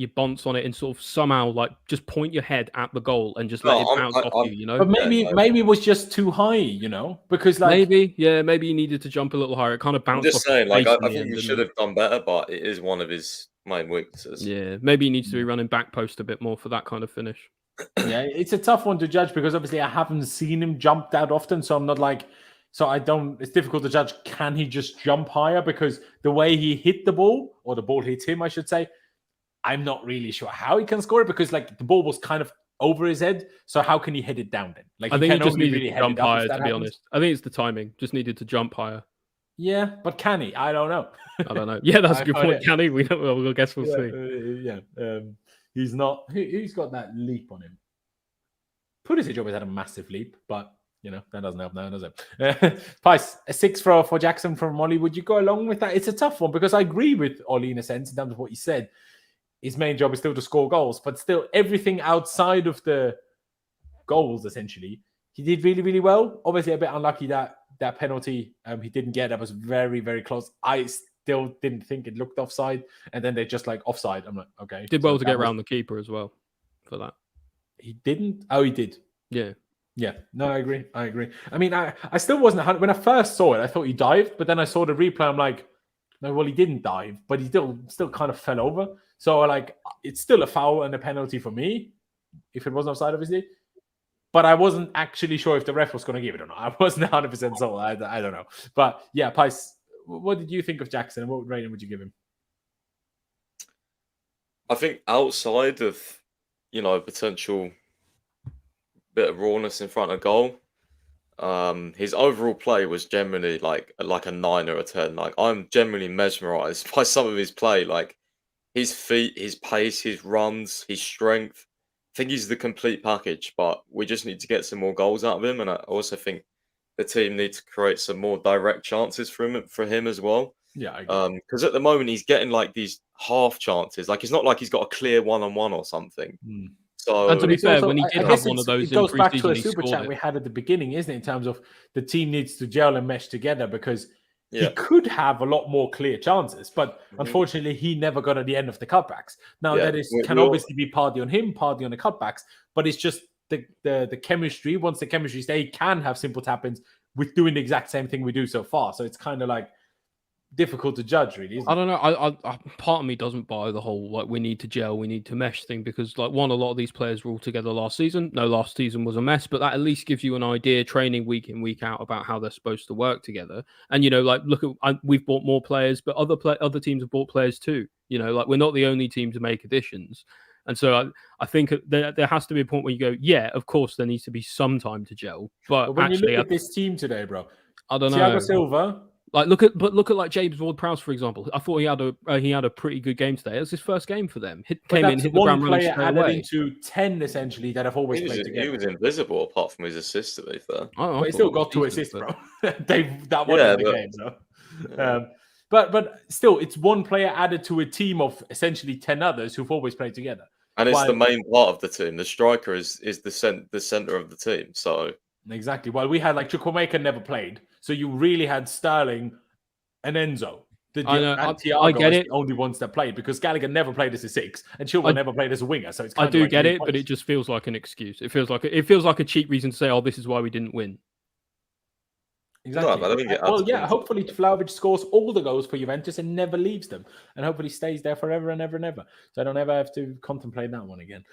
your bonce on it and sort of somehow like just point your head at the goal and just let it bounce off you, But maybe it was just too high, because like maybe you needed to jump a little higher. It kind of bounced. I'm just saying, like I think he should have done better, but it is one of his main weaknesses. Yeah, maybe he needs to be running back post a bit more for that kind of finish. Yeah, it's a tough one to judge because obviously I haven't seen him jump that often, so I'm not like, it's difficult to judge. Can he just jump higher? Because the way he hit the ball, or the ball hit him, I should say, I'm not really sure how he can score it because like the ball was kind of over his head. So how can he hit it down then? Like I think he just needed to jump higher. To be honest, I think it's the timing. Just needed to jump higher. Yeah, but can he? I don't know. I don't know. Yeah, that's a I good find point. it- Can he? We don't. Well, I guess we'll see. He's not. Who's got that leap on him? Pulisic always had a massive leap, but that doesn't help now, does it? Price, a 6 for Jackson from Ollie. Would you go along with that? It's a tough one because I agree with Ollie in a sense in terms of what he said. His main job is still to score goals, but still everything outside of the goals, essentially, he did really, really well. Obviously, a bit unlucky that penalty he didn't get. That was very, very close. I still didn't think it looked offside, and then they just like offside. I'm like, okay. Did well to get around the keeper as well for that. He didn't? Oh, he did. Yeah. Yeah. No, I agree. I mean, I still wasn't 100. When I first saw it, I thought he dived, but then I saw the replay. I'm like, no, well, he didn't dive, but he still kind of fell over. So, like, it's still a foul and a penalty for me, if it wasn't offside, obviously. But I wasn't actually sure if the ref was going to give it or not. I wasn't 100% sold. I don't know. But, yeah, Pice, what did you think of Jackson? What rating would you give him? I think outside of, potential bit of rawness in front of goal, his overall play was generally like a 9 or a 10. Like, I'm generally mesmerized by some of his play. Like, his feet, his pace, his runs, his strength. I think he's the complete package, but we just need to get some more goals out of him. And I also think the team needs to create some more direct chances for him as well. Yeah, I agree. Because at the moment he's getting like these half chances. Like, it's not like he's got a clear 1-on-1 or something. So, and to be fair, also, when he did have one of those, it goes back to a he super scored chat it. we had at the beginning, isn't it? In terms of the team needs to gel and mesh together because he yeah, could have a lot more clear chances, but unfortunately, he never got at the end of the cutbacks. Now Yeah, can obviously be partly on him, partly on the cutbacks, but it's just the chemistry. Once the chemistry's there, he can have simple tap-ins with doing the exact same thing we do so far. So it's kind of like difficult to judge, really. Isn't I don't know. I part of me doesn't buy the whole like we need to gel, we need to mesh thing because like a lot of these players were all together last season. No, last season was a mess, but that at least gives you an idea, training week in week out about how they're supposed to work together. And like look at we've bought more players, but other teams have bought players too. Like we're not the only team to make additions. And so I think there has to be a point where you go, yeah, of course there needs to be some time to gel. But when actually, you look at this team today, bro, I don't know. Thiago Silva. Like look at like James Ward-Prowse, for example. I thought he had a pretty good game today. It was his first game for them. Came in, hit the ground running straight away. Into 10 essentially that have always played together. He was invisible apart from his assist, to be fair. But he still got 2 assists, bro. That one in the game, so. Yeah. But still, it's one player added to a team of essentially 10 others who've always played together. And it's the main part of the team. The striker is the center of the team. So exactly. While we had like Chukwuemeka never played, so you really had Sterling and Enzo. I get it. The only ones that played because Gallagher never played as a 6 and Chilwell never played as a winger. So it's I do get it, but it just feels like an excuse. It feels like a cheap reason to say, "Oh, this is why we didn't win." Exactly. No, hopefully Vlahovic scores all the goals for Juventus and never leaves them, and hopefully stays there forever and ever and ever. So I don't ever have to contemplate that one again.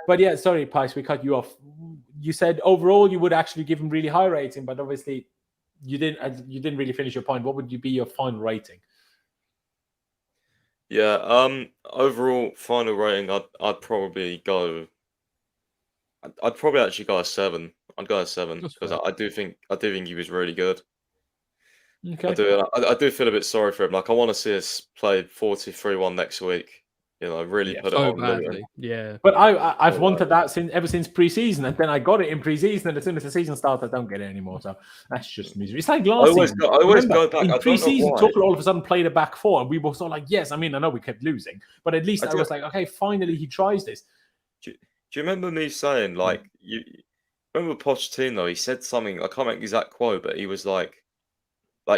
But yeah, sorry, Pice, we cut you off. You said overall you would actually give him really high rating, but obviously you didn't really finish your point. What would be your final rating? Yeah, overall final rating, I'd probably actually go a 7. I'd go a 7 because I do think he was really good. Okay. I do feel a bit sorry for him. Like I want to see us play 43-1 next week. Really put it on badly. Yeah. But I've wanted that ever since preseason, and then I got it in preseason, and as soon as the season starts, I don't get it anymore. So that's just misery. It's like last season. I always go back. In preseason, Tuchel all of a sudden played a back 4, and we were sort of like, yes. I mean, I know we kept losing, but at least I was like, okay, finally he tries this. Do you remember me saying like you? Remember Pochettino? He said something. I can't remember the exact quote, but he was like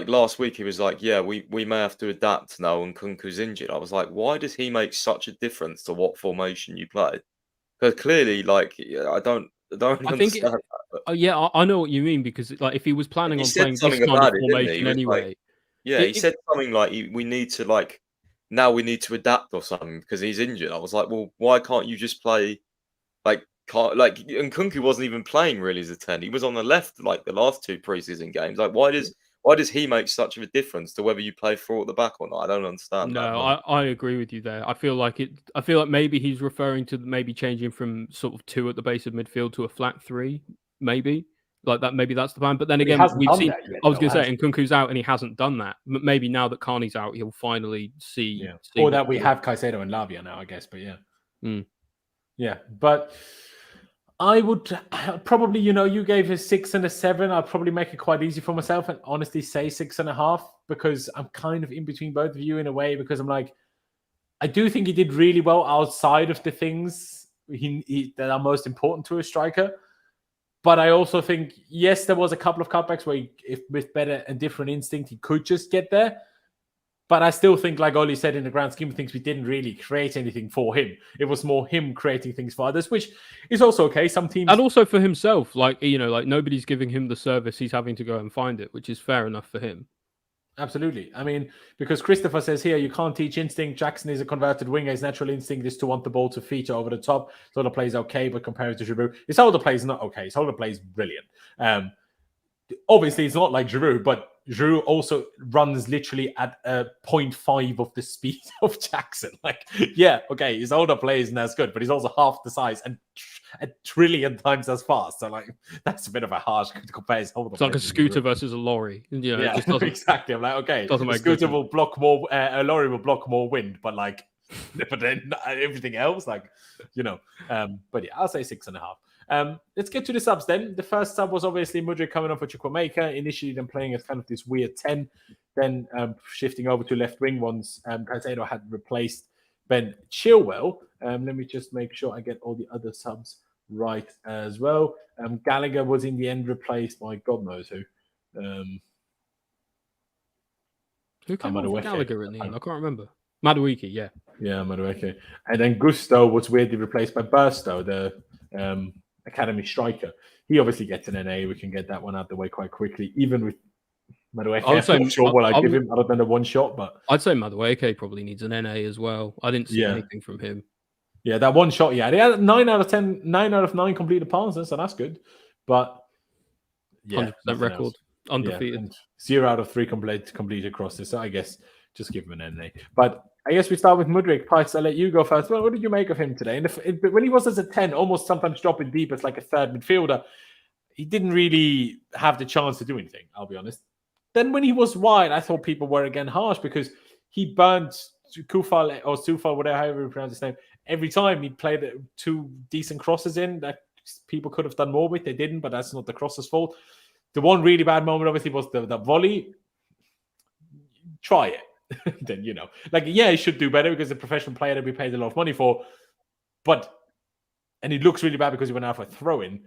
last week, he was like, "Yeah, we may have to adapt now." And Nkunku's injured. I was like, "Why does he make such a difference to what formation you play?" Because clearly, like, I don't understand. I know what you mean because like if he was planning on playing this kind of formation anyway, he said something like, "We need to adapt or something because he's injured." I was like, "Well, why can't you just play like?" And Nkunku wasn't even playing really as a 10. He was on the left like the last 2 preseason games. Like, why does he make such of a difference to whether you play 4 at the back or not? I don't understand. No, I agree with you there. I feel like maybe he's referring to maybe changing from sort of 2 at the base of midfield to a flat 3, maybe. like that. Maybe that's the plan. But then He again, hasn't we've done seen. that yet, I was though, going to say, has and Kunku's out, and he hasn't done that. Maybe now that Carney's out, he'll finally see. Yeah. see Or what- that we have Caicedo and Lavia now, I guess. But yeah. Mm. Yeah. But I would probably, you gave a 6 and a 7. I'll probably make it quite easy for myself and honestly say 6.5 because I'm kind of in between both of you in a way because I'm like, I do think he did really well outside of the things that are most important to a striker. But I also think, yes, there was a couple of cutbacks where if with better and different instinct, he could just get there. But I still think, like Oli said, in the grand scheme of things, we didn't really create anything for him. It was more him creating things for others, which is also okay. Some teams... And also for himself, like nobody's giving him the service. He's having to go and find it, which is fair enough for him. Absolutely. I mean, because Christopher says here, you can't teach instinct. Jackson is a converted winger. His natural instinct is to want the ball to feature over the top. So the play is okay, but compared to Giroud, his older play is not okay. His older play is brilliant. Obviously, it's not like Giroud, but Giroud also runs literally at 0.5 of the speed of Jackson. Like, yeah, okay, his older play isn't as good, but he's also half the size and a trillion times as fast. So, like, that's a bit of a harsh to compare his older It's like play a scooter versus a lorry. Yeah, it just doesn't, exactly. I'm like, okay, doesn't the make scooter sense. will block more, a lorry will block more wind, but like, but then everything else, like, but yeah, I'll say 6.5. Let's get to the subs then. The first sub was obviously Mudryk coming on for Chukwuemeka, initially then playing as kind of this weird 10, then shifting over to left wing once Caicedo had replaced Ben Chilwell. Let me just make sure I get all the other subs right as well. Gallagher was in the end replaced by God knows who. Who came on for Madueke. Gallagher in the end? I can't remember. Madueke, yeah. Yeah, Madueke. And then Gusto was weirdly replaced by Burstow, the academy striker. He obviously gets an NA. We can get that one out the way quite quickly, even with Madueke. I'm not sure what I give him other than a one shot, but I'd say Madueke probably needs an NA as well. I didn't see anything from him. Yeah, that one shot he had. He had 9 out of 10, 9 out of 9 completed passes, so that's good. But yeah, 100% record, else. undefeated. Yeah, 0 out of 3 completed crosses. So I guess just give him an NA. But I guess we start with Mudryk. Pikes, I'll let you go first. Well, what did you make of him today? And when he was as a 10, almost sometimes dropping deep as like a third midfielder, he didn't really have the chance to do anything, I'll be honest. Then when he was wide, I thought people were again harsh because he burnt Kufal or Sufal, whatever, however you pronounce his name, every time he played 2 decent crosses in that people could have done more with. They didn't, but that's not the cross's fault. The one really bad moment, obviously, was the volley. Try it. Then, he should do better because the professional player that we paid a lot of money for. And it looks really bad because he went out for a throw-in.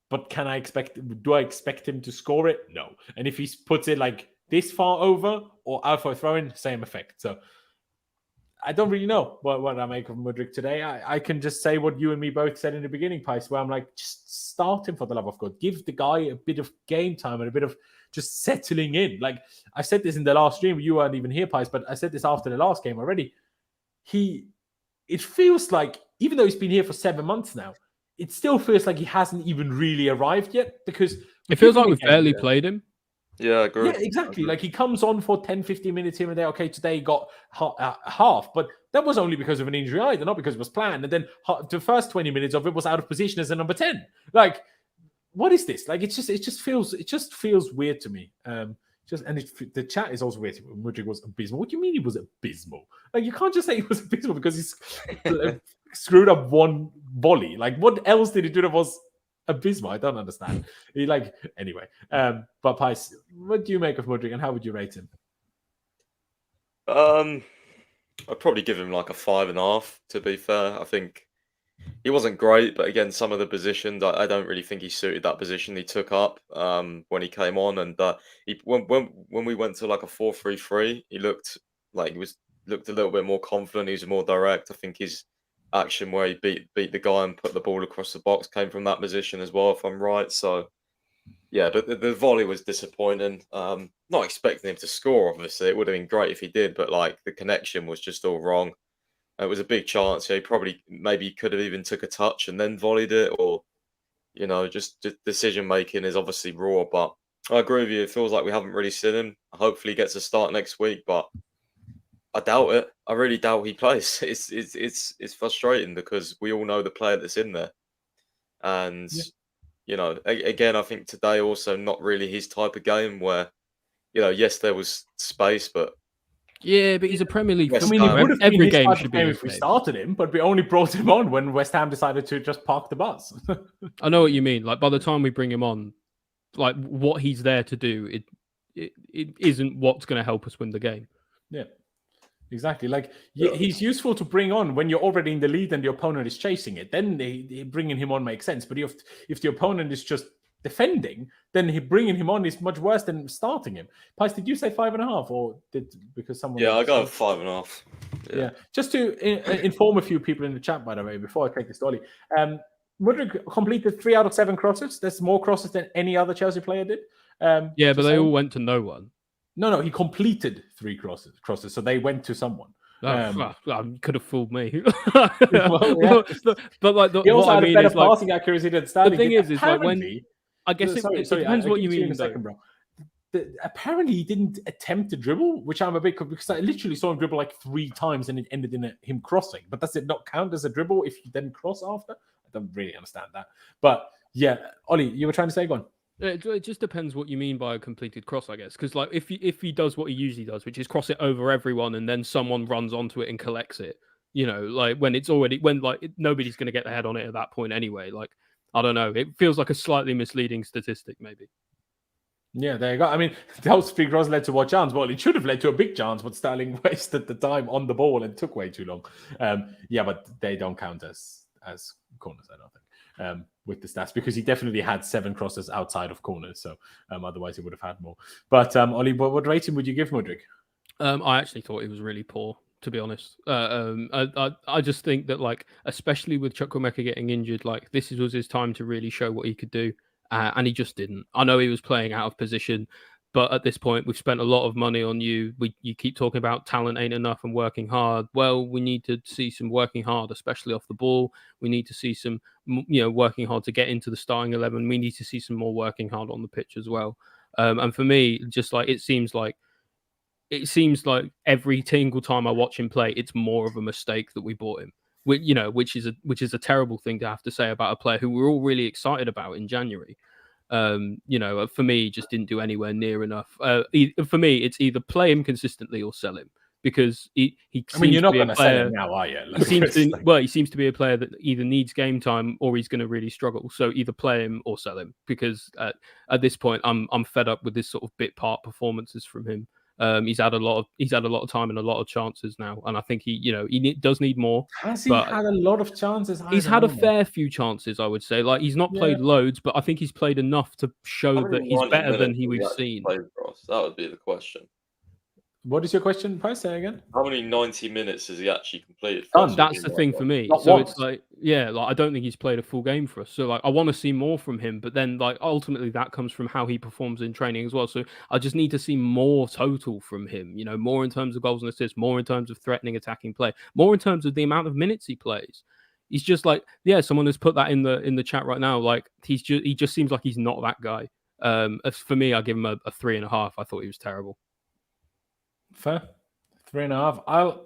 But do I expect him to score it? No. And if he puts it like this far over or out for a throw-in, same effect. So I don't really know what I make of Mudryk today. I can just say what you and me both said in the beginning, Pice, where I'm like, just start him for the love of God. Give the guy a bit of game time and a bit of just settling in. Like, I said this in the last stream. You weren't even here, Pice, but I said this after the last game already. It feels like, even though he's been here for 7 months now, it still feels like he hasn't even really arrived yet because... It feels like we've barely played him. Yeah, I agree. Yeah, exactly. Like, he comes on for 10, 15 minutes here and there. Okay, today he got half, but that was only because of an injury either, not because it was planned. And then the first 20 minutes of it was out of position as a number 10. Like, what is this? Like, it just feels weird to me. The chat is also weird. Mudryk was abysmal. What do you mean he was abysmal? Like, you can't just say he was abysmal because he's screwed up one volley. Like, what else did he do that was abysmal? I don't understand. Anyway. But Pice, what do you make of Mudryk and how would you rate him? I'd probably give him like a 5.5. To be fair, I think he wasn't great, but again, some of the positions I don't really think he suited that position he took up when he came on. And when we went to like a 4-3-3, he looked like looked a little bit more confident. He was more direct. I think his action where he beat the guy and put the ball across the box came from that position as well, if I'm right. So yeah, but the volley was disappointing. Not expecting him to score, obviously. It would have been great if he did, but like the connection was just all wrong. It was a big chance. He maybe could have even took a touch and then volleyed it, or just decision making is obviously raw. But I agree with you. It feels like we haven't really seen him. Hopefully, he gets a start next week, but I doubt it. I really doubt he plays. It's frustrating because we all know the player that's in there, and you know, again, I think today also not really his type of game where, you know, yes, there was space, but Yeah, but he's a Premier League West I mean, it Ham. would have been Every his game type should of be game his if we game. started him, but we only brought him on when West Ham decided to just park the bus. I know what you mean. Like by the time we bring him on, like what he's there to do, it isn't what's going to help us win the game. Yeah, exactly. Like he's useful to bring on when you're already in the lead and the opponent is chasing it. Then bringing him on makes sense. But if the opponent is just defending, then bringing him on is much worse than starting him. Pice, did you say 5.5 or because someone? Yeah, I go 5.5. Yeah. Just to inform a few people in the chat, by the way, before I take this to Ollie. Mudryk completed 3 out of 7 crosses. That's more crosses than any other Chelsea player did. Yeah, but they all went to no one. No, he completed 3 crosses, so they went to someone. Could have fooled me. Well, yeah. but like He also what had I mean a better is like passing accuracy than Sterling. the thing did. is like when I guess it depends what you mean. In a second, bro. Apparently, he didn't attempt to dribble, which I'm a bit because I literally saw him dribble like 3 times and it ended in him crossing. But does it not count as a dribble if you then cross after? I don't really understand that. But yeah, Ollie, you were trying to say, go on. It just depends what you mean by a completed cross, I guess. Because like if he does what he usually does, which is cross it over everyone and then someone runs onto it and collects it, you know, like when nobody's going to get their head on it at that point anyway. Like I don't know, it feels like a slightly misleading statistic, maybe. Yeah, there you go. I mean, those 3 crosses led to what chance? Well, it should have led to a big chance, but Sterling wasted the time on the ball and took way too long. Yeah, but they don't count as corners, I don't think, with the stats, because he definitely had 7 crosses outside of corners. So otherwise he would have had more. But Ollie, what rating would you give Mudryk? I actually thought he was really poor, to be honest. I just think that, like, especially with Chukwuemeka getting injured, like this was his time to really show what he could do. And he just didn't. I know he was playing out of position, but at this point, we've spent a lot of money on you. You keep talking about talent ain't enough and working hard. Well, we need to see some working hard, especially off the ball. We need to see some, working hard to get into the starting 11. We need to see some more working hard on the pitch as well. And for me, just like it seems like every single time I watch him play, it's more of a mistake that we bought him. Which is a terrible thing to have to say about a player who we're all really excited about in January. For me, just didn't do anywhere near enough. For me, it's either play him consistently or sell him, because he I mean, you're not going to sell him now, are you? He seems to be a player that either needs game time or he's going to really struggle. So either play him or sell him, because at this point, I'm fed up with this sort of bit part performances from him. He's had a lot of time and a lot of chances now, and I think he does need more. Has he had a lot of chances? He's had a fair few chances, I would say. Like he's not played loads, but I think he's played enough to show that he's better than we've seen. That would be the question. What is your question, Price? Say again. How many 90 minutes has he actually completed? That's the thing for me. So it's like, I don't think he's played a full game for us. So like, I want to see more from him, but then like ultimately that comes from how he performs in training as well. So I just need to see more total from him. More in terms of goals and assists, more in terms of threatening, attacking play, more in terms of the amount of minutes he plays. He's just like, someone has put that in the chat right now. Like he just seems like he's not that guy. For me, I give him a 3.5. I thought he was terrible. Fair. 3.5.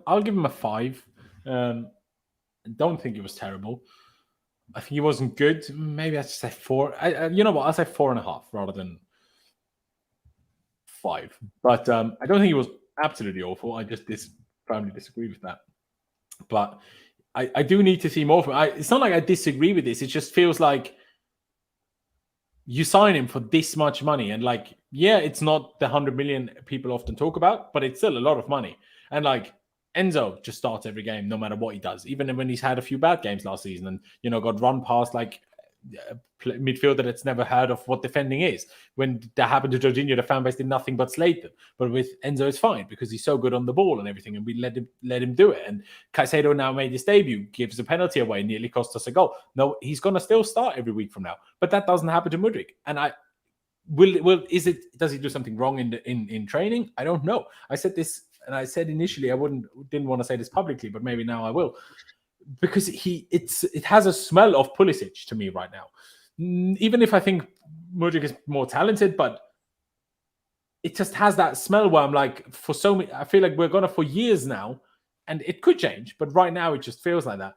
I'll give him a 5. I don't think it was terrible. I think he wasn't good. Maybe I should say 4. You know what? I'll say 4.5 rather than 5. But I don't think he was absolutely awful. I just firmly disagree with that. But I do need to see more from him. It's not like I disagree with this. It just feels like you sign him for this much money, and like, it's not the 100 million people often talk about, but it's still a lot of money. And like Enzo just starts every game, no matter what he does, even when he's had a few bad games last season and got run past like midfielder that's never heard of what defending is. When that happened to Jorginho, the fan base did nothing but slate them. But with Enzo, it's fine because he's so good on the ball and everything, and we let him do it. And Caicedo now made his debut, gives a penalty away, nearly cost us a goal. No, he's going to still start every week from now, but that doesn't happen to Mudryk. And does he do something wrong in training? I don't know. I said this, and I said initially didn't want to say this publicly, but maybe now I will. Because it has a smell of Pulisic to me right now. Even if I think Mudryk is more talented, but it just has that smell where I'm like, I feel like we're gonna for years now, and it could change, but right now it just feels like that.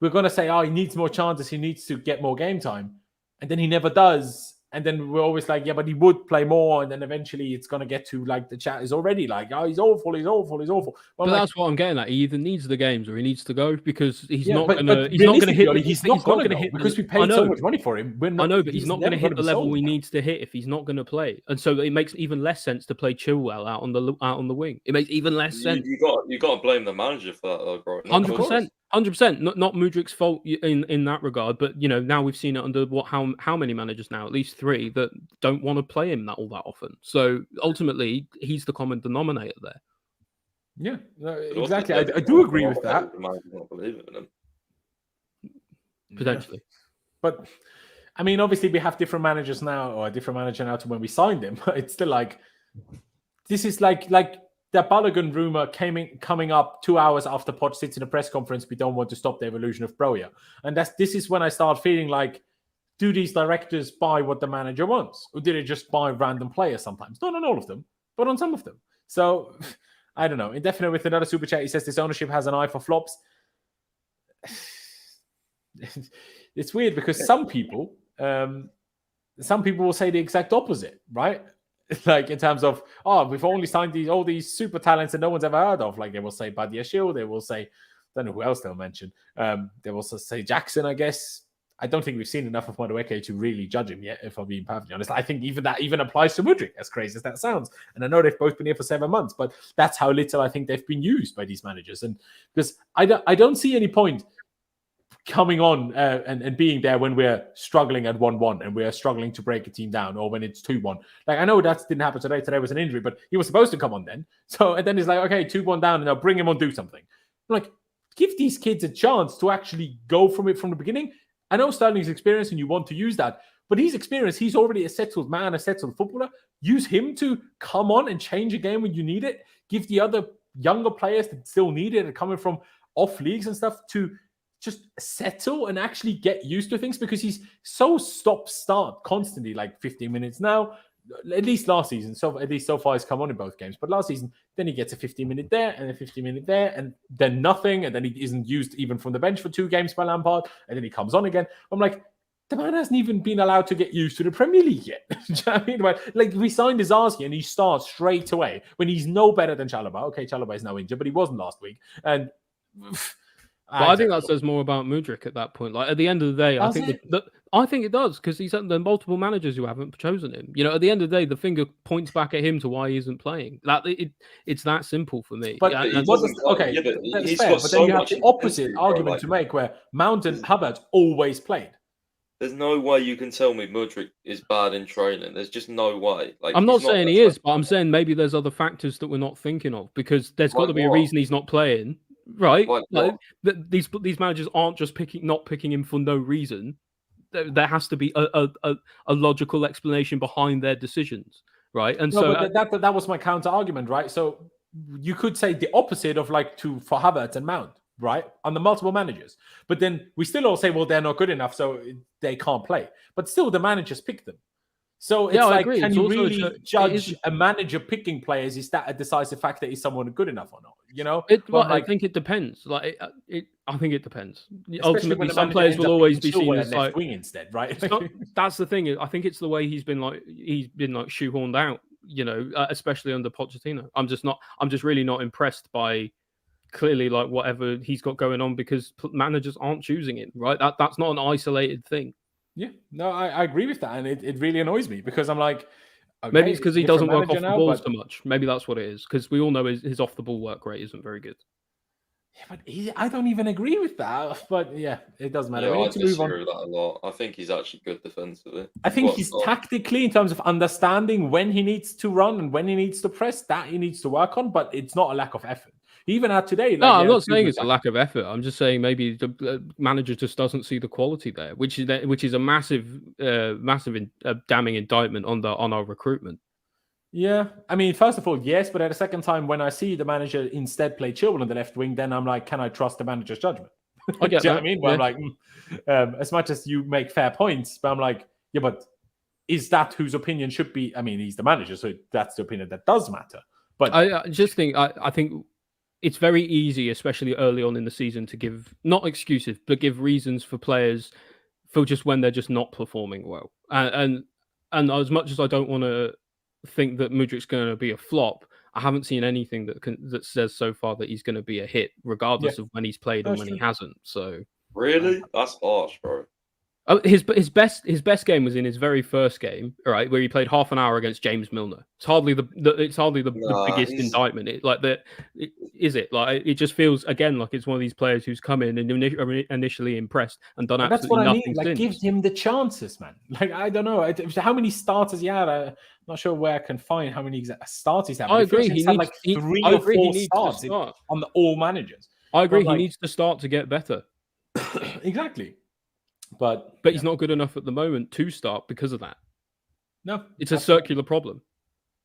We're gonna say, he needs more chances, he needs to get more game time, and then he never does. And then we're always like, yeah, but he would play more. And then eventually it's going to get to like the chat is already like, oh, he's awful. But like, that's what I'm getting at. He either needs the games or he needs to go because he's yeah, not but going to hit. He's not going to hit because we paid so much money for him. I know, but he's not going to hit the level he needs to hit if he's not going to play. And so it makes even less sense to play Chilwell out on the wing. It makes even less sense. You got to blame the manager for that, though, bro. 100%. 100%. Not Mudryk's fault in that regard, but now we've seen it under how many managers now? At least 3 that don't want to play him all that often. So ultimately, he's the common denominator there. Yeah, no, exactly. I do agree with that. Potentially, but I mean, obviously, we have different managers now, or a different manager now to when we signed him. But it's still like this is like the Balogun rumor coming up 2 hours after Poch sits in a press conference. We don't want to stop the evolution of Broja, and this is when I start feeling like, do these directors buy what the manager wants, or did they just buy random players sometimes? Not on all of them, but on some of them. So I don't know. Indefinite with another super chat. He says this ownership has an eye for flops. It's weird because some people will say the exact opposite, right? Like in terms of, we've only signed all these super talents that no one's ever heard of. Like they will say Badiashile, they will say, I don't know who else they'll mention. They will also say Jackson, I guess. I don't think we've seen enough of Madueke to really judge him yet, if I'm being perfectly honest. I think even that applies to Mudryk, as crazy as that sounds. And I know they've both been here for 7 months, but that's how little I think they've been used by these managers. And because I don't see any point coming on and being there when we're struggling at 1-1 and we're struggling to break a team down, or when it's 2-1. Like, I know that didn't happen today. Today was an injury, but he was supposed to come on then. So, and then it's like, okay, 2-1 down, and I'll bring him on, do something. Like, give these kids a chance to actually go from it from the beginning. I know Sterling's experience and you want to use that, but his experience, he's already a settled man, a settled footballer. Use him to come on and change a game when you need it. Give the other younger players that still need it and coming from off leagues and stuff to just settle and actually get used to things, because he's so stop-start constantly, like 15 minutes now, at least last season. So at least so far he's come on in both games. But last season, then he gets a 15-minute there and a 15-minute there and then nothing. And then he isn't used even from the bench for 2 games by Lampard. And then he comes on again. I'm like, the man hasn't even been allowed to get used to the Premier League yet. Do you know what I mean? Like, we signed Izarski and he starts straight away when he's no better than Chalobah. Okay, Chalobah is now injured, but he wasn't last week. And I think that says more about Mudryk at that point. Like, at the end of the day, I think it does, because he's the multiple managers who haven't chosen him. At the end of the day, the finger points back at him to why he isn't playing. It's that simple for me. But that's fair. But then you have the opposite argument to make, where Mount and Hubbard always played. There's no way you can tell me Mudryk is bad in training. There's just no way. Like, I'm not saying he is, but I'm saying maybe there's other factors that we're not thinking of, because there's got to be a reason he's not playing. Right, these managers aren't just not picking him for no reason. There has to be a logical explanation behind their decisions, right? And but that was my counter argument, right? So you could say the opposite of for Havertz and Mount, right, on the multiple managers. But then we still all say, well, they're not good enough, so they can't play. But still, the managers pick them. So it's can you really judge a manager picking players? Is that a decisive factor? Is someone good enough or not? I think it depends. I think it depends. Ultimately, some players will always be seen as left wing instead, right? That's the thing. I think it's the way he's been shoehorned out. Especially under Pochettino. I'm just really not impressed by clearly whatever he's got going on, because managers aren't choosing him. Right? That's not an isolated thing. Yeah, no, I agree with that, and it really annoys me, because I'm like, okay, maybe it's because he doesn't work off the ball so much. Maybe that's what it is, because we all know his off the ball work rate isn't very good. Yeah, but I don't even agree with that. But yeah, it doesn't matter. Yeah, I disagree with that a lot. I think he's actually good defensively. I think he's tactically, in terms of understanding when he needs to run and when he needs to press, that he needs to work on. But it's not a lack of effort. Even at today, no, I'm not saying it's a lack of effort. I'm just saying maybe the manager just doesn't see the quality there, which is a massive damning indictment on our recruitment. Yeah, I mean, first of all, yes, but at the second time, when I see the manager instead play Chilwell on the left wing, then I'm like, can I trust the manager's judgment? I get Do you know what I mean? Where I'm like, as much as you make fair points, but I'm like, yeah, but is that whose opinion should be? I mean, he's the manager, so that's the opinion that does matter. But I just think I think it's very easy, especially early on in the season, to give not excuses, but give reasons for players for just when they're just not performing well. And as much as I don't want to think that Mudryk's going to be a flop, I haven't seen anything that says so far that he's going to be a hit, regardless of when he's played and when he hasn't. So really, that's harsh, bro. His best game was in his very first game, all right, where he played half an hour against James Milner. It's hardly the biggest indictment. It just feels again like it's one of these players who's come in and initially impressed and done absolutely nothing. That's what I mean. Like, give him the chances, man. Like, I don't know how many starters he had. I'm not sure where I can find how many starts he's had. I agree. He had like 3 or 4 starts on all managers. I agree. He needs to start to get better. Exactly. But he's not good enough at the moment to start because of that. No, it's a circular problem.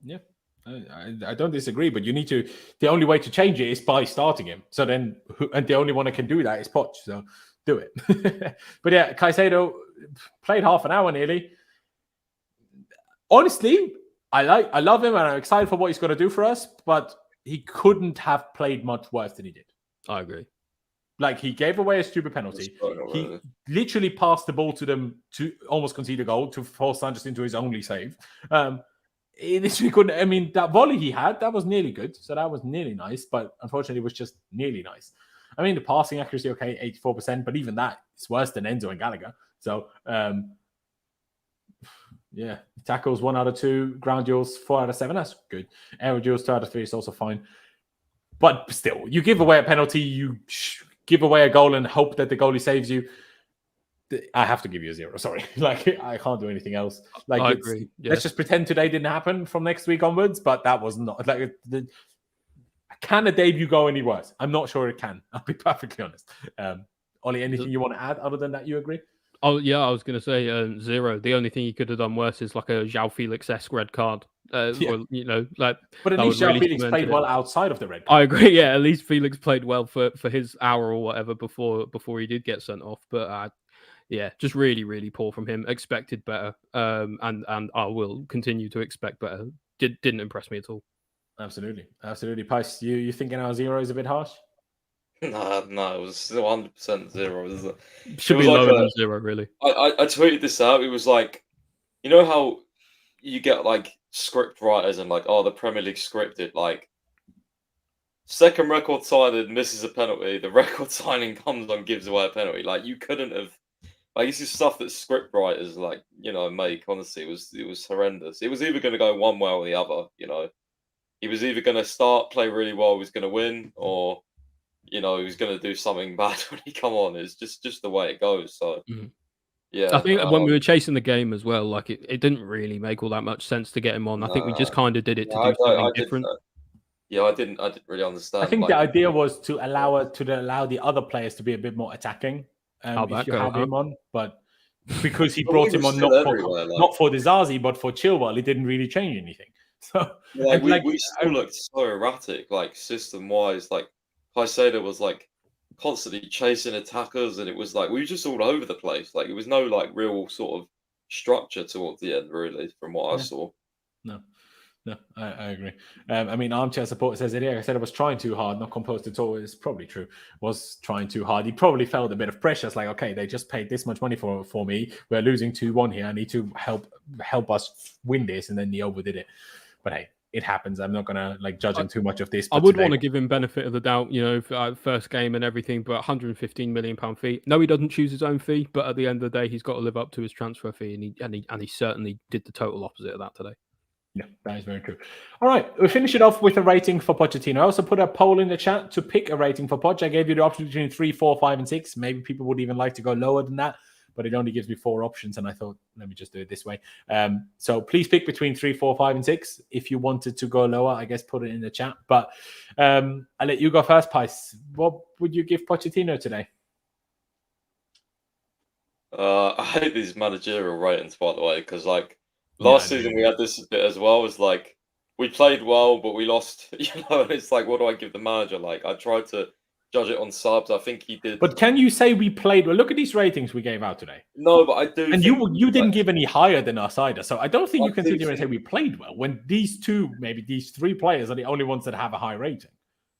Yeah, I don't disagree. But you need to. The only way to change it is by starting him. So then, and the only one that can do that is Poch. So do it. But yeah, Caicedo played half an hour nearly. Honestly, I love him, and I'm excited for what he's going to do for us. But he couldn't have played much worse than he did. I agree. Like, he gave away a stupid penalty. He literally passed the ball to them to almost concede a goal to force Sanchez into his only save. He literally couldn't. I mean, that volley he had, that was nearly good. So that was nearly nice, but unfortunately, it was just nearly nice. I mean, the passing accuracy, okay, 84%, but even that is worse than Enzo and Gallagher. So, yeah, tackles 1 out of 2, ground duels 4 out of 7. That's good. Aerial duels 2 out of 3 is also fine. But still, you give away a penalty, you give away a goal and hope that the goalie saves you. I have to give you a 0. Sorry, like, I can't do anything else. Like, I agree. Yeah. Let's just pretend today didn't happen from next week onwards. But that was not like can a debut go any worse? I'm not sure it can. I'll be perfectly honest. Ollie, anything you want to add other than that? You agree? Oh yeah, I was going to say 0. The only thing he could have done worse is like a João Felix-esque red card. Or, like. But at least João Felix played well outside of the red card. I agree. Yeah, at least Felix played well for his hour or whatever before he did get sent off. But yeah, just really, really poor from him. Expected better. And I will continue to expect better. Didn't impress me at all. Absolutely. Pice, you thinking our 0 is a bit harsh? No, it was still 100% 0. Should be lower than 0, really. I tweeted this out. It was like, you know how you get like script writers and like, oh, the Premier League scripted, like, second record signing misses a penalty, the record signing comes on, gives away a penalty. Like, you couldn't have, like, this is stuff that script writers, like, make. Honestly, it was horrendous. It was either going to go one way or the other. He was either going to start, play really well, he was going to win, or he was going to do something bad when he come on. It's just the way it goes. So, yeah. I think when we were chasing the game as well, like, it didn't really make all that much sense to get him on. I think we just kind of did it to do something different. I didn't really understand. I think the idea was to allow the other players to be a bit more attacking. If you have him on, but because he brought him on not for Dizazi but for Chilwell, it didn't really change anything. So we still looked so erratic, like, system wise. Like, Caicedo was like constantly chasing attackers, and it was like we were just all over the place. Like, it was no like real sort of structure towards the end, really, from what I saw. No, I agree. I mean, Armchair Supporter says it here. I said I was trying too hard, not composed at all. It's probably true. Was trying too hard. He probably felt a bit of pressure. It's like, okay, they just paid this much money for me. We're losing 2-1 here. I need to help us win this, and then he overdid it. But hey, it happens. I'm not gonna judge him too much of this. I would want to give him benefit of the doubt, first game and everything, but £115 million fee. No, he doesn't choose his own fee, but at the end of the day, he's got to live up to his transfer fee, and he certainly did the total opposite of that today. Yeah, that is very true. All right, we finish it off with a rating for Pochettino. I also put a poll in the chat to pick a rating for Poch. I gave you the option between 3, 4, 5, and 6. Maybe people would even like to go lower than that, but it only gives me 4 options, and I thought, let me just do it this way. So please pick between 3, 4, 5, and 6. If you wanted to go lower, I guess put it in the chat. But I'll let you go first, Pice. What would you give Pochettino today? I hate these managerial ratings, by the way, because last season we had this bit as well. It's like we played well, but we lost. And it's like, what do I give the manager? Like, I tried to judge it on subs. I think he did. But can you say we played well? Look at these ratings we gave out today. No, but I do. And you didn't give any higher than us either. So I don't think you can sit here and say we played well when these 3 players are the only ones that have a high rating.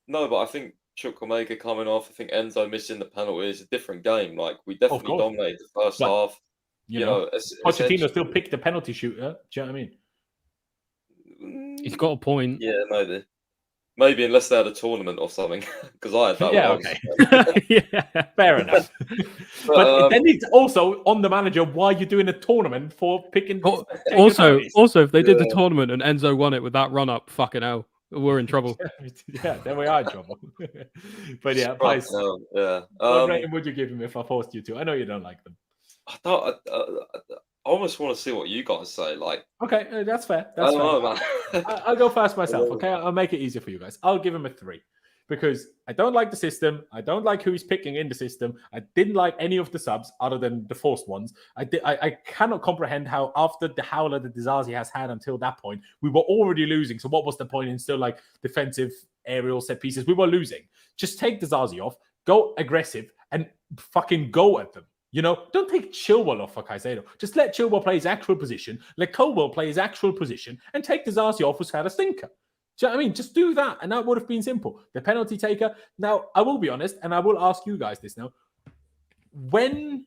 No, but I think Chukwuemeka coming off. I think Enzo missing the penalty is a different game. Like we Of definitely course. dominated the first But, half. you know, Pochettino essentially, still picked the penalty shooter. Do you know what I mean? He's got a point. Yeah, maybe unless they had a tournament or something, because I had that. Yeah, one. okay. Yeah. Fair enough. But then it's also on the manager why you're doing a tournament for picking. Also, if they did the tournament and Enzo won it with that run up, fucking hell, we're in trouble. Yeah, then we are in trouble. But yeah, Pice, what rating would you give him if I forced you to? I know you don't like them. I almost want to see what you guys say. Like, okay, that's fair. That's fair. know, man. I'll go first myself. Okay, I'll make it easier for you guys. I'll give him a 3 because I don't like the system. I don't like who he's picking in the system. I didn't like any of the subs other than the forced ones. I cannot comprehend how after the howler that Dizazi has had until that point, we were already losing. So what was the point in still like defensive aerial set pieces? We were losing. Just take Dizazi off, go aggressive, and fucking go at them. You know, don't take Chilwell off for Caicedo. Just let Chilwell play his actual position, let Colwell play his actual position, and take Dizazi off who's had a stinker. Do you know what I mean? Just do that, and that would have been simple. The penalty taker. Now, I will be honest, and I will ask you guys this now. When,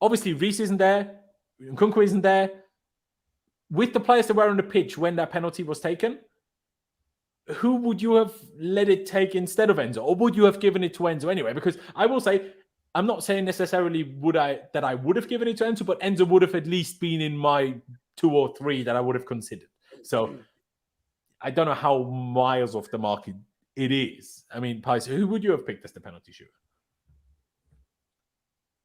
obviously, Reece isn't there, Nkunku isn't there, with the players that were on the pitch when that penalty was taken, who would you have let it take instead of Enzo? Or would you have given it to Enzo anyway? Because I will say, I'm not saying necessarily that I would have given it to Enzo, but Enzo would have at least been in my 2 or 3 that I would have considered. So I don't know how miles off the mark it is. I mean, Pice, who would you have picked as the penalty shooter?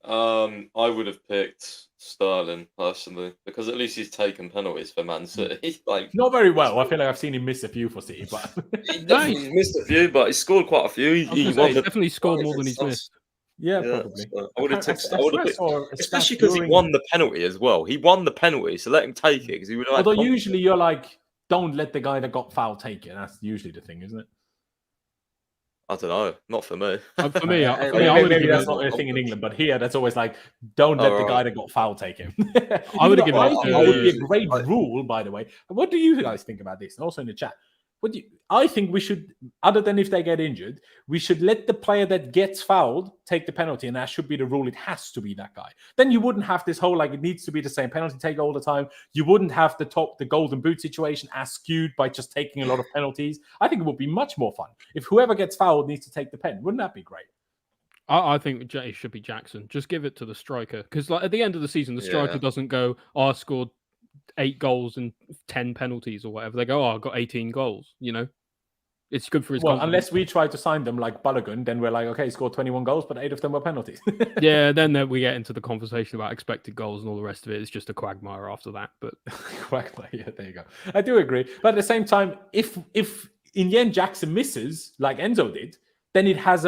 I would have picked Sterling personally because at least he's taken penalties for Man City. Like not very well. I feel like I've seen him miss a few for City, but he's missed a few, but he scored quite a few. He definitely scored more than he's missed. Yeah, probably. So I would have picked, especially because he won the penalty as well. He won the penalty, so let him take it because he would. Although usually you're like, don't let the guy that got fouled take it. That's usually the thing, isn't it? I don't know. Not for me. For me, maybe that's not a thing in England, but here that's always like, don't let the guy that got fouled take him. I would have given it. That would be a great rule, by the way. What do you guys think about this? And also in the chat. I think we should, other than if they get injured, we should let the player that gets fouled take the penalty, and that should be the rule. It has to be that guy. Then you wouldn't have this whole, like, it needs to be the same penalty taker all the time. You wouldn't have the golden boot situation as skewed by just taking a lot of penalties. I think it would be much more fun if whoever gets fouled needs to take the pen. Wouldn't that be great? I think it should be Jackson. Just give it to the striker. Because like, at the end of the season, the striker doesn't go, I scored 8 goals and 10 penalties or whatever. They go, I got 18 goals, you know? It's good for his confidence. Unless we try to sign them like Balogun, then we're like, okay, he scored 21 goals, but 8 of them were penalties. Yeah, then we get into the conversation about expected goals and all the rest of it. It's just a quagmire after that. But quagmire, yeah, there you go. I do agree. But at the same time, if in the end Jackson misses, like Enzo did, then it has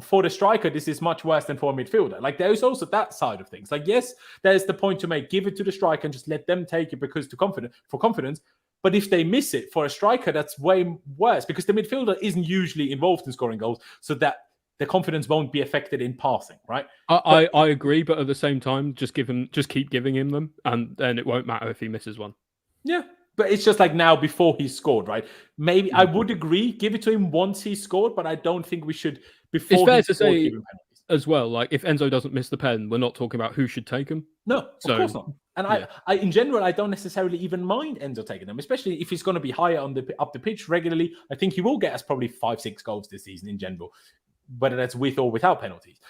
for the striker, this is much worse than for a midfielder. Like, there's also that side of things. Like, yes, there's the point to make. Give it to the striker and just let them take it for confidence. But if they miss it for a striker, that's way worse because the midfielder isn't usually involved in scoring goals, so that the confidence won't be affected in passing, right? I agree, but at the same time, just keep giving him them, and then it won't matter if he misses one. Yeah. But it's just like now before he's scored, right? Maybe I would agree, give it to him once he's scored, but I don't think we should before. It's fair to say as well, like if Enzo doesn't miss the pen, we're not talking about who should take him. No, of course not. And I in general, I don't necessarily even mind Enzo taking them, especially if he's going to be higher up the pitch regularly. I think he will get us probably 5-6 goals this season in general, whether that's with or without penalties.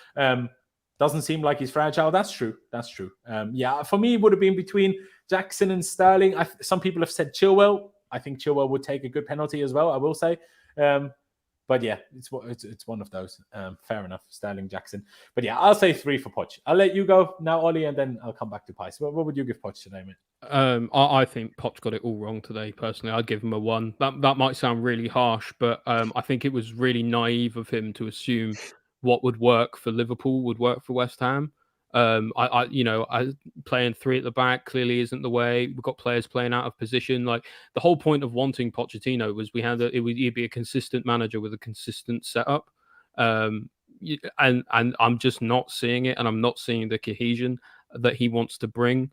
Doesn't seem like he's fragile. That's true. For me, it would have been between Jackson and Sterling. Some people have said Chilwell. I think Chilwell would take a good penalty as well, I will say. But yeah, it's one of those. Fair enough, Sterling, Jackson. But yeah, I'll say 3 for Poch. I'll let you go now, Ollie, and then I'll come back to Pice. What would you give Poch today, mate? I think Poch got it all wrong today, personally. I'd give him a 1. That might sound really harsh, but I think it was really naive of him to assume what would work for Liverpool would work for West Ham. Playing 3 at the back clearly isn't the way. We've got players playing out of position. Like, the whole point of wanting Pochettino was he'd be a consistent manager with a consistent setup. And I'm just not seeing it, and I'm not seeing the cohesion that he wants to bring.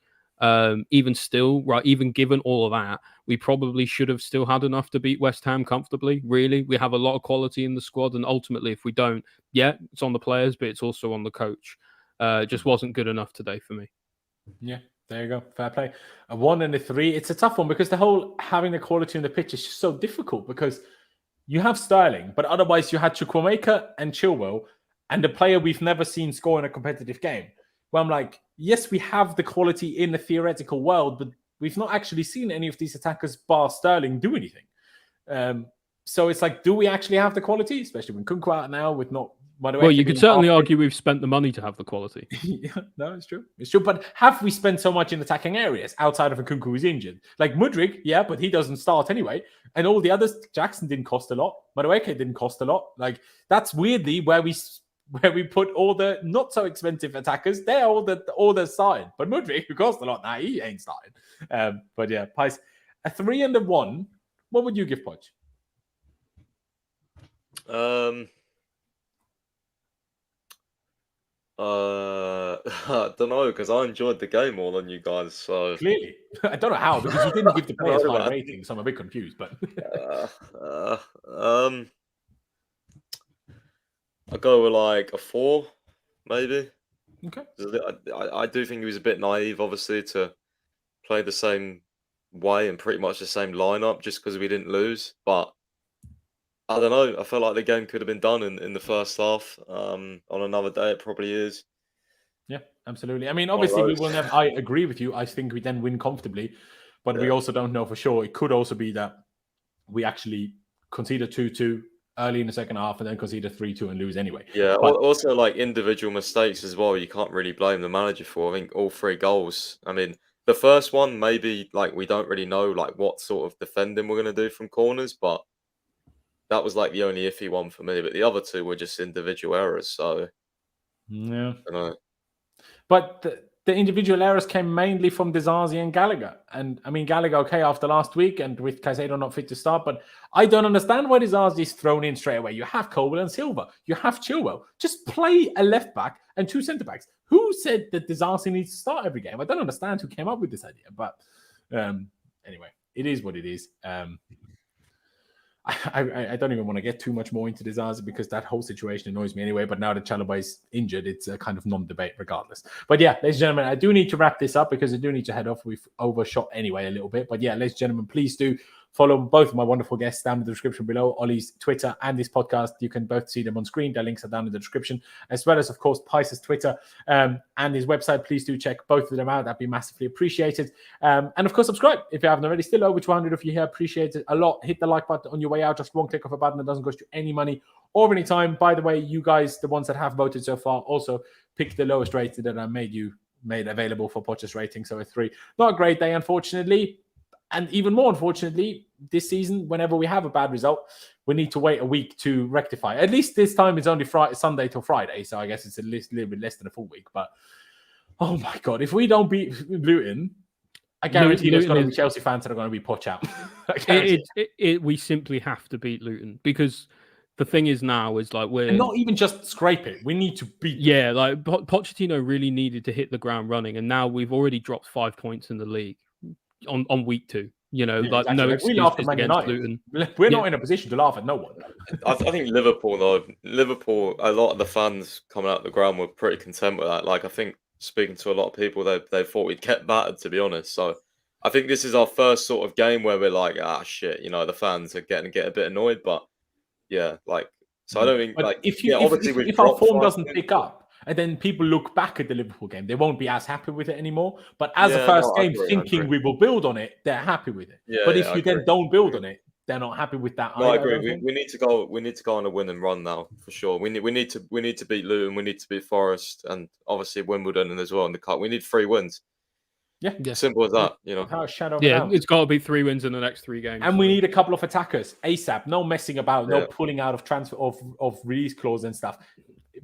Even still, right, even given all of that, we probably should have still had enough to beat West Ham comfortably. Really, we have a lot of quality in the squad, and ultimately, if we don't, it's on the players, but it's also on the coach. Just wasn't good enough today for me. Yeah, there you go. Fair play. A 1 and a 3. It's a tough one because the whole having the quality on the pitch is just so difficult because you have Sterling, but otherwise you had Chukwuemeka and Chilwell and the player we've never seen score in a competitive game. Well, I'm like, yes, we have the quality in the theoretical world, but we've not actually seen any of these attackers bar Sterling do anything. So it's like, do we actually have the quality, especially when Kunku out now with not... Well, you could certainly argue we've spent the money to have the quality. Yeah, no, it's true. It's true. But have we spent so much in attacking areas outside of Nkunku who's injured? Like Mudryk, yeah, but he doesn't start anyway. And all the others, Jackson didn't cost a lot. Madueke didn't cost a lot. Like that's weirdly where we put all the not so expensive attackers. They're all the side. But Mudryk, who cost a lot now, he ain't starting. But yeah, Pice, a 3 and a 1. What would you give Poch? I don't know because I enjoyed the game more than you guys. So clearly, I don't know how because you didn't give the players high ratings. So I'm a bit confused. But I'll go with like a 4, maybe. Okay. I do think he was a bit naive, obviously, to play the same way and pretty much the same lineup just because we didn't lose. But I don't know. I felt like the game could have been done in the first half. On another day, it probably is. Yeah, absolutely. I mean, obviously, we will never. I agree with you. I think we then win comfortably, but we also don't know for sure. It could also be that we actually concede a 2-2 early in the second half and then concede a 3-2 and lose anyway. Yeah. But also, like individual mistakes as well. You can't really blame the manager for. I think all 3 goals. I mean, the first one maybe like we don't really know like what sort of defending we're going to do from corners, but that was like the only iffy one for me. But the other 2 were just individual errors. So yeah. I don't know. But the individual errors came mainly from Dizazi and Gallagher. And I mean, Gallagher, okay, after last week and with Caicedo not fit to start, but I don't understand why Dizazi is thrown in straight away. You have Colwell and Silva. You have Chilwell. Just play a left back and 2 centre backs. Who said that Dizazi needs to start every game? I don't understand who came up with this idea. But anyway, it is what it is. I don't even want to get too much more into Dizazi because that whole situation annoys me anyway. But now that Chalobah is injured, it's a kind of non-debate regardless. But yeah, ladies and gentlemen, I do need to wrap this up because I do need to head off. We've overshot anyway a little bit. But yeah, ladies and gentlemen, please do follow both of my wonderful guests down in the description below. Ollie's Twitter and this podcast. You can both see them on screen. Their links are down in the description, as well as, of course, Pice's Twitter and his website. Please do check both of them out. That'd be massively appreciated. And of course, subscribe if you haven't already. Still over 200 of you here. Appreciate it a lot. Hit the like button on your way out. Just one click of a button that doesn't cost you any money or any time. By the way, you guys, the ones that have voted so far, also picked the lowest rated that I made available for Poch's rating. So a 3. Not a great day, unfortunately. And even more unfortunately, this season, whenever we have a bad result, we need to wait a week to rectify. At least this time it's only Sunday till Friday, so I guess it's a little bit less than a full week. But oh my God, if we don't beat Luton, I guarantee there's going to be Chelsea fans that are going to be Poch out. We simply have to beat Luton because the thing is now is like we're and not even just scrape it. We need to beat. Yeah, like Pochettino really needed to hit the ground running, and now we've already dropped 5 points in the league on week 2. You know, yeah, like exactly. no excuse against Luton. We're not in a position to laugh at no one. I think Liverpool, a lot of the fans coming out of the ground were pretty content with that. Like, I think speaking to a lot of people, they thought we'd get battered, to be honest. So I think this is our first sort of game where we're like, shit, you know, the fans are getting a bit annoyed. But yeah, like, so I don't think, but like, if our form doesn't pick up, and then people look back at the Liverpool game, they won't be as happy with it anymore. But as a first game, thinking we will build on it, they're happy with it. Yeah, but if you then don't build on it, they're not happy with that. No, I agree. We need to go. We need to go on a win and run now for sure. We need to beat Luton. We need to beat Forest, and obviously Wimbledon and as well in the cup. We need 3 wins. Yeah, simple as that. You know, it's got to be 3 wins in the next 3 games, and we need a couple of attackers ASAP. No messing about. No pulling out of transfer of release clause and stuff.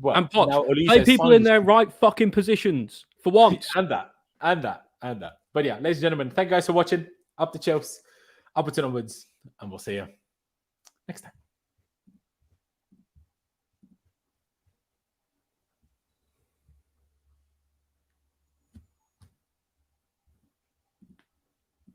Well, and Poch, play people in their right fucking positions for once. and that. But yeah, ladies and gentlemen, thank you guys for watching. Up the Chelsea, upwards and onwards, and we'll see you next time.